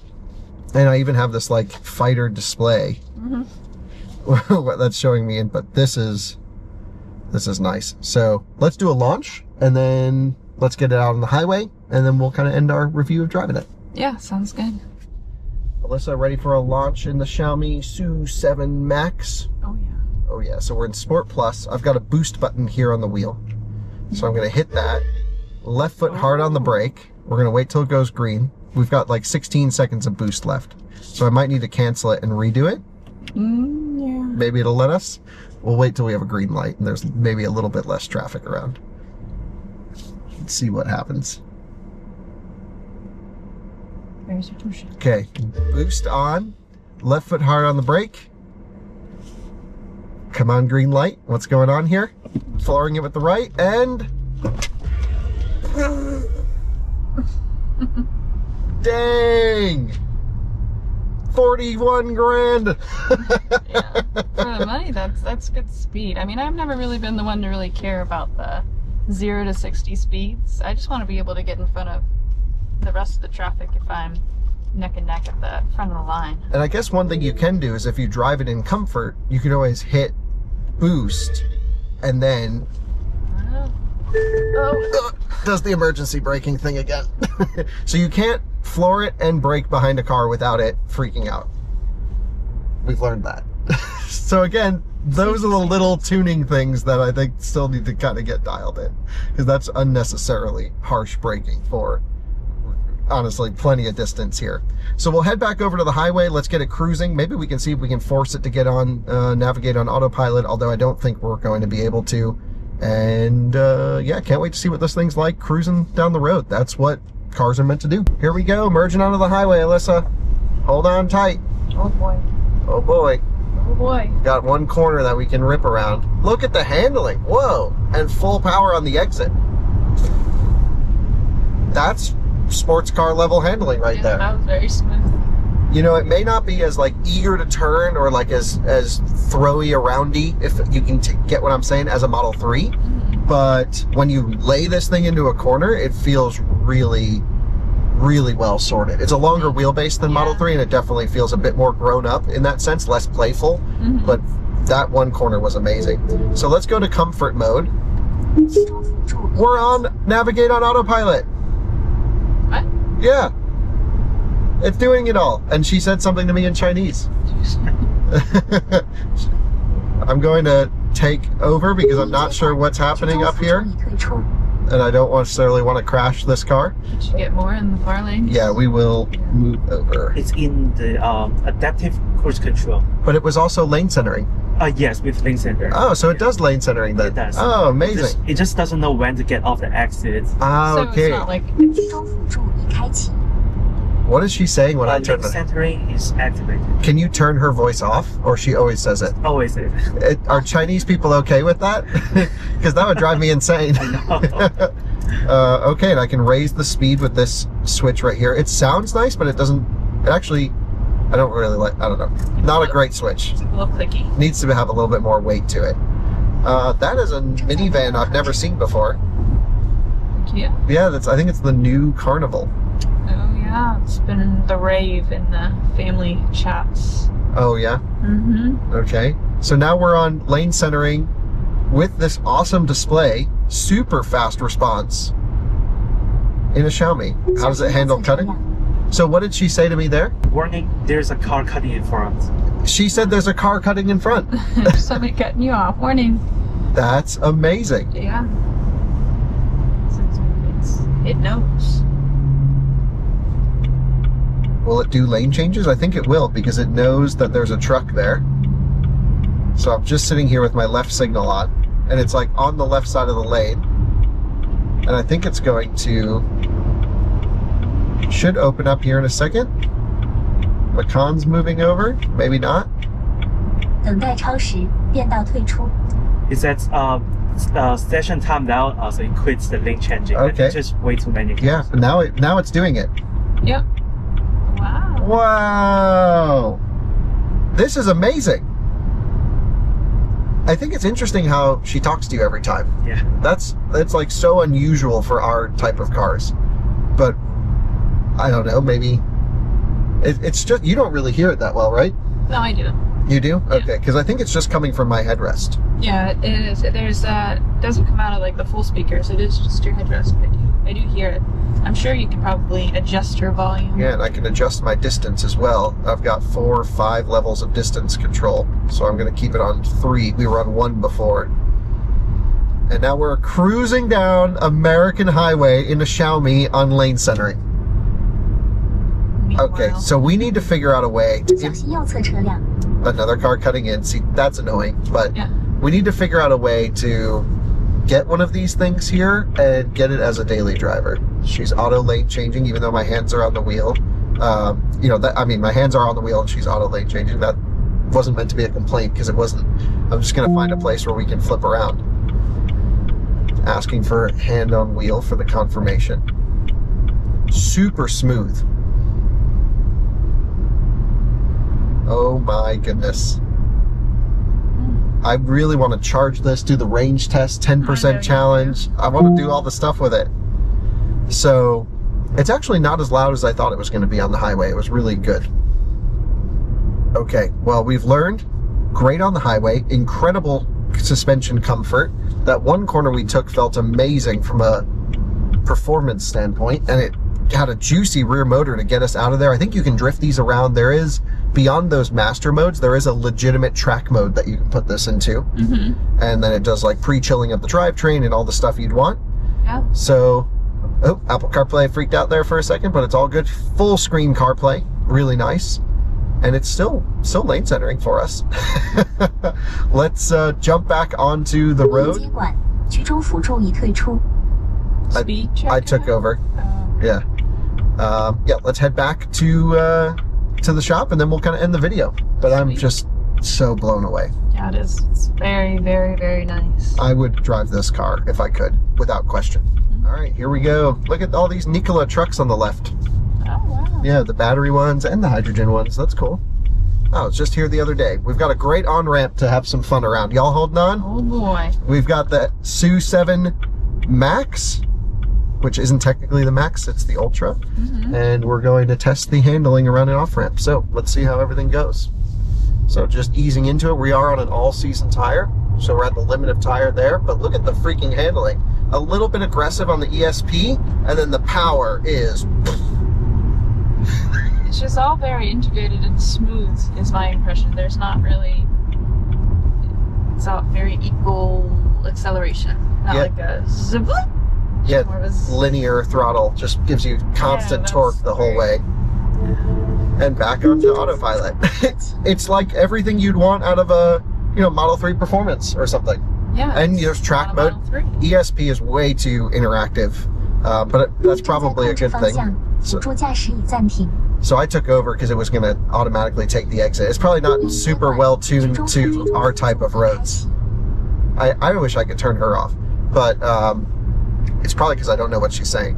And I even have this like fighter display that's showing me input. This is nice. So let's do a launch, and then let's get it out on the highway, and then we'll kind of end our review of driving it. Yeah, sounds good. Alyssa, ready for a launch in the Xiaomi SU7 Max? Oh yeah. Oh yeah, so we're in Sport Plus. I've got a boost button here on the wheel. So I'm gonna hit that. Left foot hard on the brake. We're gonna wait till it goes green. We've got like 16 seconds of boost left. So I might need to cancel it and redo it. Yeah. Maybe it'll let us. We'll wait till we have a green light and there's maybe a little bit less traffic around. Let's see what happens. Okay, boost on, left foot hard on the brake. Come on, green light. What's going on here? Flooring it with the right, and... Dang! 41 grand! Yeah, for the money, that's good speed. I mean, I've never really been the one to really care about the 0 to 60 speeds. I just want to be able to get in front of the rest of the traffic if I'm neck and neck at the front of the line. And I guess one thing you can do is if you drive it in comfort, you can always hit boost and then does the emergency braking thing again. So you can't floor it and brake behind a car without it freaking out. We've learned that. So again, those are the little tuning things that I think still need to kind of get dialed in, because that's unnecessarily harsh braking for, honestly, plenty of distance here. So we'll head back over to the highway. Let's get it cruising. Maybe we can see if we can force it to get on, navigate on autopilot, although I don't think we're going to be able to. And yeah, can't wait to see what this thing's like cruising down the road. That's what cars are meant to do. Here we go, merging onto the highway, Alyssa. Hold on tight. Oh boy. Oh boy. Oh boy. Got one corner that we can rip around. Look at the handling. Whoa. And full power on the exit. That's sports car level handling right there. That was very smooth. You know, it may not be as like eager to turn or like as throwy aroundy, if you can get what I'm saying, as a Model 3. But when you lay this thing into a corner, it feels really, really well sorted. It's a longer wheelbase than Model 3, and it definitely feels a bit more grown up in that sense, less playful. But that one corner was amazing. So let's go to comfort mode. We're on navigate on autopilot. What? Yeah. It's doing it all. And she said something to me in Chinese. I'm going to take over because I'm not sure what's happening up here. And I don't necessarily want to crash this car. Did you get more in the far lane? Yeah, we will move over. It's in the adaptive cruise control. But it was also lane centering. Yes, with lane center. Oh, so it does lane centering then. It does. Oh, amazing. It just doesn't know when to get off the exit. Ah, So okay. it's not like What is she saying when I turn Lane the... centering is activated. Can you turn her voice off, or she always says it? Always it. Are Chinese people okay with that? Because that would drive me insane. Okay, and I can raise the speed with this switch right here. It sounds nice, but it doesn't... It actually... I don't really like... I don't know. Not a great switch. it's a little clicky. Needs to have a little bit more weight to it. That is a minivan I've never seen before. Yeah. Yeah, I think it's the new Carnival. Oh yeah, it's been the rave in the family chats. Oh, yeah? Mm-hmm. Okay. So now we're on lane centering with this awesome display, super fast response in a Xiaomi. How does it handle cutting? So what did she say to me there? Warning, there's a car cutting in front. She said there's a car cutting in front. Somebody cutting you off. Warning. That's amazing. Yeah. It knows. Will it do lane changes? I think it will, because it knows that there's a truck there. So I'm just sitting here with my left signal on, and it's like on the left side of the lane. And I think it's going to... Should open up here in a second. Macan's moving over. Maybe not. 等待超时，变道退出。 It says session timed out, so it quits the lane changing. Okay. It's just way too many. Yeah, now it's doing it. Yep. Wow. Wow! This is amazing. I think it's interesting how she talks to you every time. Yeah. That's like so unusual for our type of cars. But I don't know, maybe it's just, you don't really hear it that well, right? No, I do. You do? Yeah. Okay, because I think it's just coming from my headrest. Yeah, it is. There's it doesn't come out of like the full speakers. It is just your headrest. I do hear it. I'm sure you can probably adjust your volume. Yeah, and I can adjust my distance as well. I've got 4 or 5 levels of distance control, so I'm going to keep it on 3. We were on 1 before. And now we're cruising down American Highway in a Xiaomi on lane centering. Meanwhile, Okay, so we need to figure out a way to... 小心右侧车辆。 Another car cutting in. See, that's annoying, but Yeah. we need to figure out a way to get one of these things here and get it as a daily driver. She's auto lane changing, even though my hands are on the wheel. You know, I mean, my hands are on the wheel and she's auto lane changing. That wasn't meant to be a complaint because it wasn't. I'm just going to find a place where we can flip around. Asking for hand on wheel for the confirmation. Super smooth. Oh my goodness. I really want to charge this, do the range test, 10% challenge. I want to do all the stuff with it. So it's actually not as loud as I thought it was going to be on the highway. It was really good. Okay, well, we've learned. Great on the highway, incredible suspension comfort. That one corner we took felt amazing from a performance standpoint, and it had a juicy rear motor to get us out of there. I think you can drift these around. There is, beyond those master modes, there is a legitimate track mode that you can put this into. Mm-hmm. And then it does like pre-chilling of the drivetrain and all the stuff you'd want. Yeah. So, oh, Apple CarPlay freaked out there for a second, but it's all good. Full screen CarPlay, really nice. And it's still lane centering for us. Let's jump back onto the 路面 road. 接管，居中辅助已退出。 Speed check. I took over. Yeah. Yeah, let's head back to the shop and then we'll kind of end the video. But I'm Sweet. just so blown away. Yeah, it is. It's very, very, very nice. I would drive this car if I could, without question. All right, here we go. Look at all these Nikola trucks on the left. Oh wow. Yeah, the battery ones and the hydrogen ones. That's cool. I was just here the other day. We've got a great on-ramp to have some fun around. Y'all holding on? Oh boy. We've got the SU7 Max, which isn't technically the Max, it's the Ultra. Mm-hmm. And we're going to test the handling around an off-ramp. So let's see how everything goes. So just easing into it. We are on an all-season tire, so we're at the limit of tire there. But look at the freaking handling. A little bit aggressive on the ESP, and then the power is... It's just all very integrated and smooth, is my impression. There's not really it's all very equal acceleration, not Yeah. like a zip. Yeah, More of a z- linear throttle just gives you constant that's torque the whole way. And back onto autopilot. It's like everything you'd want out of a, you know, Model 3 Performance or something. Yeah. And it's there's track not a mode. Model 3. ESP is way too interactive, but that's 正在 probably a 控制 good 方 thing. 向，辅助驾驶已暂停。 So I took over because it was going to automatically take the exit. It's probably not super well tuned to our type of roads. I wish I could turn her off, but it's probably because I don't know what she's saying.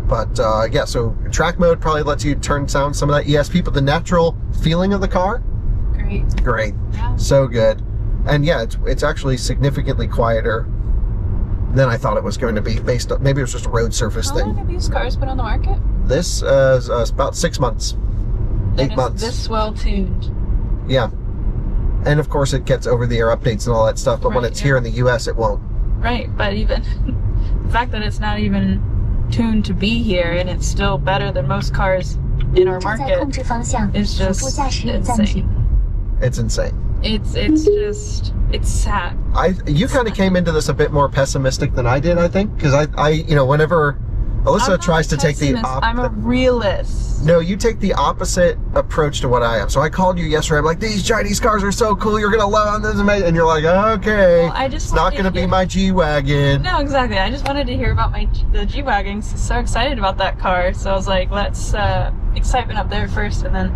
But yeah, so track mode probably lets you turn down some of that ESP, but the natural feeling of the car, Great. great, Yeah. so good. And yeah, it's actually significantly quieter than I thought it was going to be, based on, maybe it was just a road surface How long thing. have these cars been on the market? This is about 6 months, And 8 it's months. this well tuned. Yeah. And of course it gets over-the-air updates and all that stuff, but when Right, it's yeah. here in the US, it won't. Right, but even the fact that it's not even tuned to be here and it's still better than most cars in our 正在控 market 制方向， is 辅助 just 驾驶已暂停。 insane. It's insane. It's sad. You kind of came into this a bit more pessimistic than I did, I think, because I you know, whenever Alyssa I'm not tries to a take the pessimist, I'm a realist. no, you take the opposite approach to what I am. So I called you yesterday. I'm like, these Chinese cars are so cool. You're gonna love them. This is amazing. And you're like, okay, Well, I just it's not wanted gonna to be hear- my G-Wagon. No, exactly. I just wanted to hear about the G-Wagon. So excited about that car. So I was like, let's excitement up there first, and then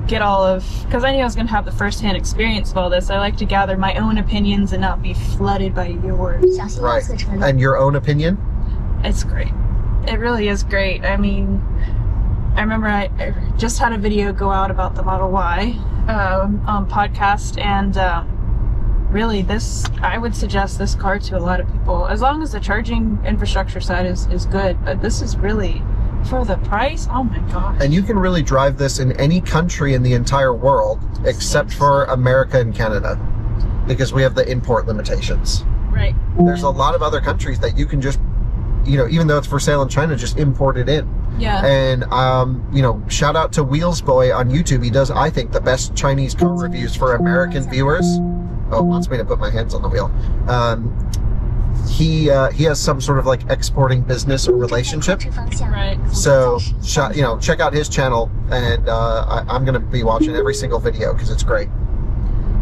get all of, because I knew I was going to have the first-hand experience of all this. I like to gather my own opinions and not be flooded by yours. 小心 Right. 右侧车辆。 And your own opinion? It's great. It really is great. I mean, I remember I just had a video go out about the Model Y on podcast, and really I would suggest this car to a lot of people, as long as the charging infrastructure side is good. But this is really, for the price, oh my gosh. And you can really drive this in any country in the entire world except for America and Canada, because we have the import limitations. Right. There's a lot of other countries that you can just, you know, even though it's for sale in China, just import it in. Yeah. And, you know, shout out to Wheels Boy on YouTube. He does, I think, the best Chinese car reviews for American viewers. Oh, wants me to put my hands on the wheel. He has some sort of like exporting business or 正在控 relationship. 制方向， Right. 辅助 So, 驾驶已暂 you know, check out his channel, and I'm going to be watching every single video because it's great.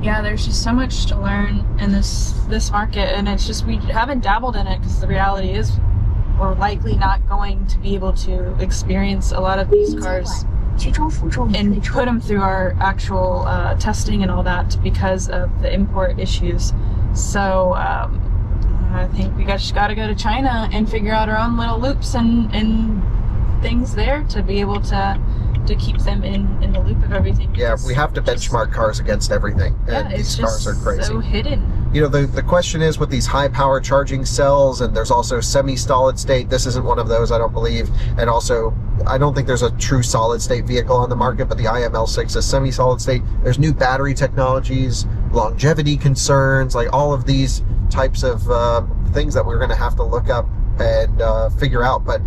Yeah, there's just so much to learn in this market, and it's just we haven't dabbled in it because the reality is we're likely not going to be able to experience a lot of these 停接 cars 管，居中辅助已 and 退出 put。them through our actual testing and all that because of the import issues. So I think we just got to go to China and figure out our own little loops and things there to be able to keep them in the loop of everything. Yeah, because we have to just- benchmark cars against everything, Yeah, and it's these cars just are crazy. so hidden. You know, the question is with these high power charging cells, and there's also semi-solid state. This isn't one of those, I don't believe. And also, I don't think there's a true solid state vehicle on the market, but the IML6 is semi-solid state. There's new battery technologies, longevity concerns, like all of these types of things that we're going to have to look up and figure out. But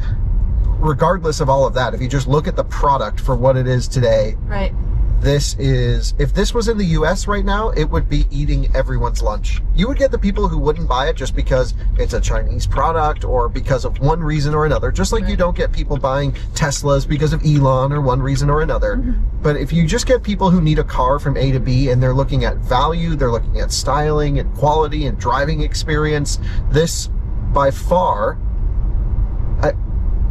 regardless of all of that, if you just look at the product for what it is today, Right. this is, if this was in the US right now, it would be eating everyone's lunch. You would get the people who wouldn't buy it just because it's a Chinese product or because of one reason or another. Just like you Right. don't get people buying Teslas because of Elon or one reason or another. But if you just get people who need a car from A to B and they're looking at value, they're looking at styling and quality and driving experience, this by far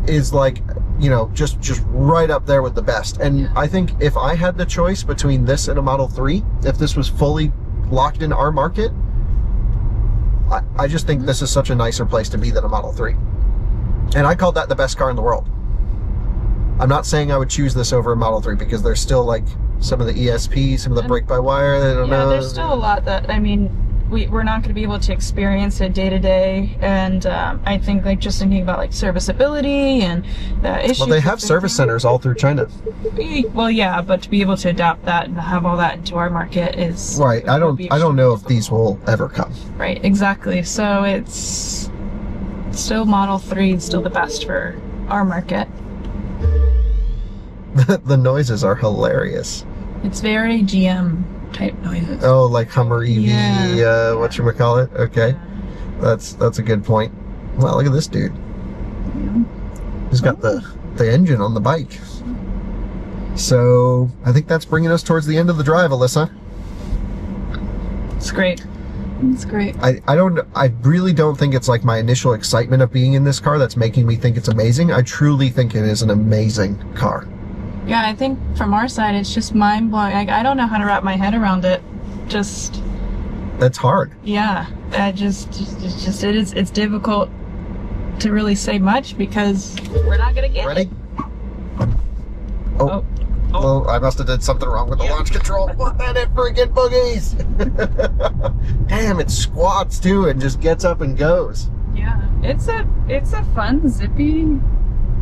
is like, you know, just right up there with the best. And I think if I had the choice between this and a Model 3, if this was fully locked in our market, I just think this is such a nicer place to be than a Model 3. And I called that the best car in the world. I'm not saying I would choose this over a Model 3 because there's still like some of the ESP, some of the brake-by-wire, I don't know. There's still a lot that, I mean, we're not going to be able to experience it day to day, and I think like just thinking about like serviceability and the issues. Well, they have with service centers all through China. Well, yeah, but to be able to adapt that and have all that into our market is Right. I would be don't know if extremely these will ever come. Right, exactly. So it's still Model 3 is still the best for our market. The noises are hilarious. It's very GM. type noises. Oh, like Hummer EV, Yeah. whatchamacallit? Okay. That's a good point. Wow, look at this dude. He's got the engine on the bike. So I think that's bringing us towards the end of the drive, Alyssa. It's great. It's great. I really don't think it's like my initial excitement of being in this car that's making me think it's amazing. I truly think it is an amazing car. Yeah, I think from our side, it's just mind-blowing. I don't know how to wrap my head around it. That's hard. Yeah, it's difficult to really say much because we're not gonna get Ready? it. Oh. Oh, I must have did something wrong with the launch control. What that it friggin' boogies? Damn, it squats too and just gets up and goes. Yeah, it's a fun, zippy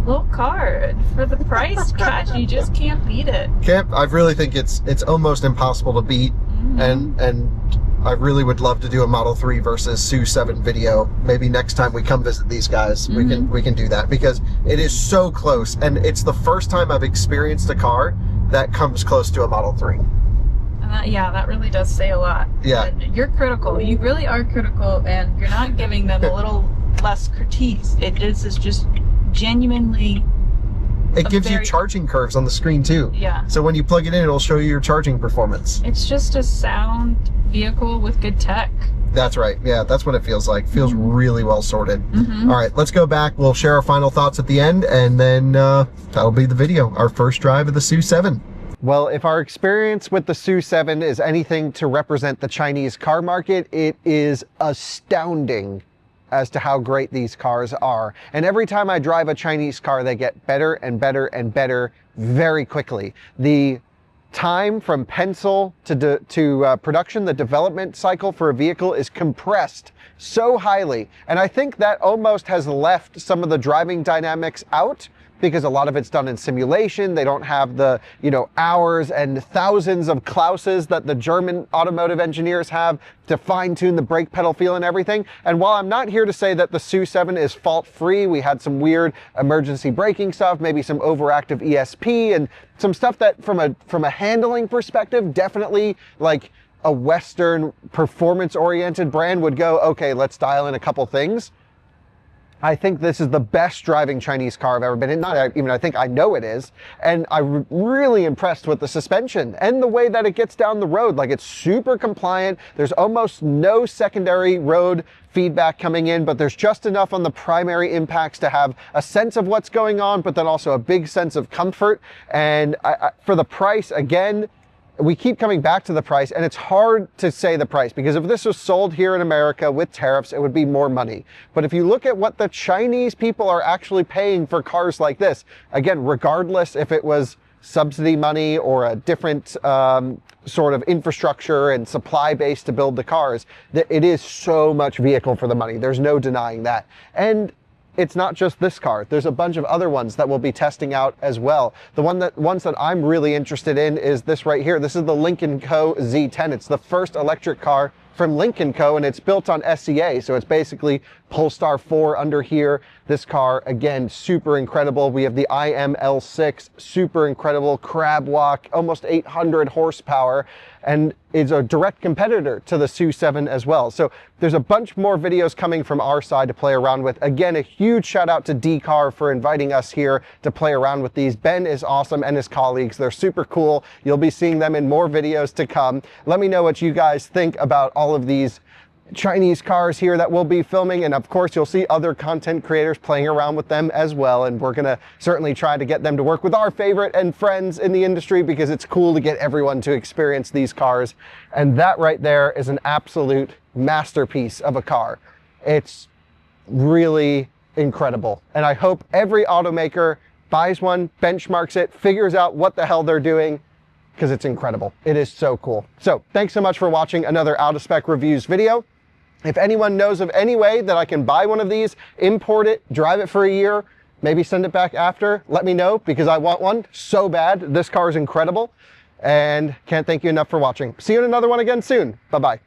little car. For the price, gosh, you just can't beat it. I really think it's almost impossible to beat. Mm-hmm. And I really would love to do a Model 3 versus SU7 video. Maybe next time we come visit these guys, we can do that, because it is so close, and it's the first time I've experienced a car that comes close to a Model 3. And that really does say a lot. Yeah. And you're critical. You really are critical, and you're not giving them a little less critiques. It's just genuinely. It gives you charging curves on the screen too. Yeah. So when you plug it in, it'll show you your charging performance. It's just a sound vehicle with good tech. That's right. Yeah, that's what it feels like. Feels really well sorted. Mm-hmm. All right, let's go back. We'll share our final thoughts at the end, and then that'll be the video. Our first drive of the SU7. Well, if our experience with the SU7 is anything to represent the Chinese car market, it is astounding as to how great these cars are. And every time I drive a Chinese car, they get better and better and better very quickly. The time from pencil to production, the development cycle for a vehicle is compressed so highly. And I think that almost has left some of the driving dynamics out, because a lot of it's done in simulation. They don't have the, hours and thousands of Klauses that the German automotive engineers have to fine-tune the brake pedal feel and everything. And while I'm not here to say that the SU7 is fault-free, we had some weird emergency braking stuff, maybe some overactive ESP, and some stuff that from a handling perspective, definitely like a Western performance-oriented brand would go, okay, let's dial in a couple things. I think this is the best driving Chinese car I've ever been in. Not even I think, I know it is. And I'm really impressed with the suspension and the way that it gets down the road. Like, it's super compliant. There's almost no secondary road feedback coming in, but there's just enough on the primary impacts to have a sense of what's going on, but then also a big sense of comfort. And for the price, again, we keep coming back to the price, and it's hard to say the price, because if this was sold here in America with tariffs, it would be more money. But if you look at what the Chinese people are actually paying for cars like this, again, regardless if it was subsidy money or a different sort of infrastructure and supply base to build the cars, that it is so much vehicle for the money. There's no denying that. And it's not just this car. There's a bunch of other ones that we'll be testing out as well. The ones that I'm really interested in is this right here. This is the Lynk & Co. Z10. It's the first electric car from Lynk & Co. and it's built on SCA. So it's basically Polestar 4 under here. This car, again, super incredible. We have the IML6, super incredible crab walk, almost 800 horsepower, and is a direct competitor to the SU7 as well. So there's a bunch more videos coming from our side to play around with. Again, a huge shout out to DCar for inviting us here to play around with these. Ben is awesome, and his colleagues. They're super cool. You'll be seeing them in more videos to come. Let me know what you guys think about all of these Chinese cars here that we'll be filming, and of course you'll see other content creators playing around with them as well, and we're gonna certainly try to get them to work with our favorite and friends in the industry, because it's cool to get everyone to experience these cars. And that right there is an absolute masterpiece of a car. It's really incredible, and I hope every automaker buys one, benchmarks it, figures out what the hell they're doing, because it's incredible. It is so cool. So thanks so much for watching another Out of Spec Reviews video. If anyone knows of any way that I can buy one of these, import it, drive it for a year, maybe send it back after, let me know, because I want one so bad. This car is incredible, and can't thank you enough for watching. See you in another one again soon. Bye-bye.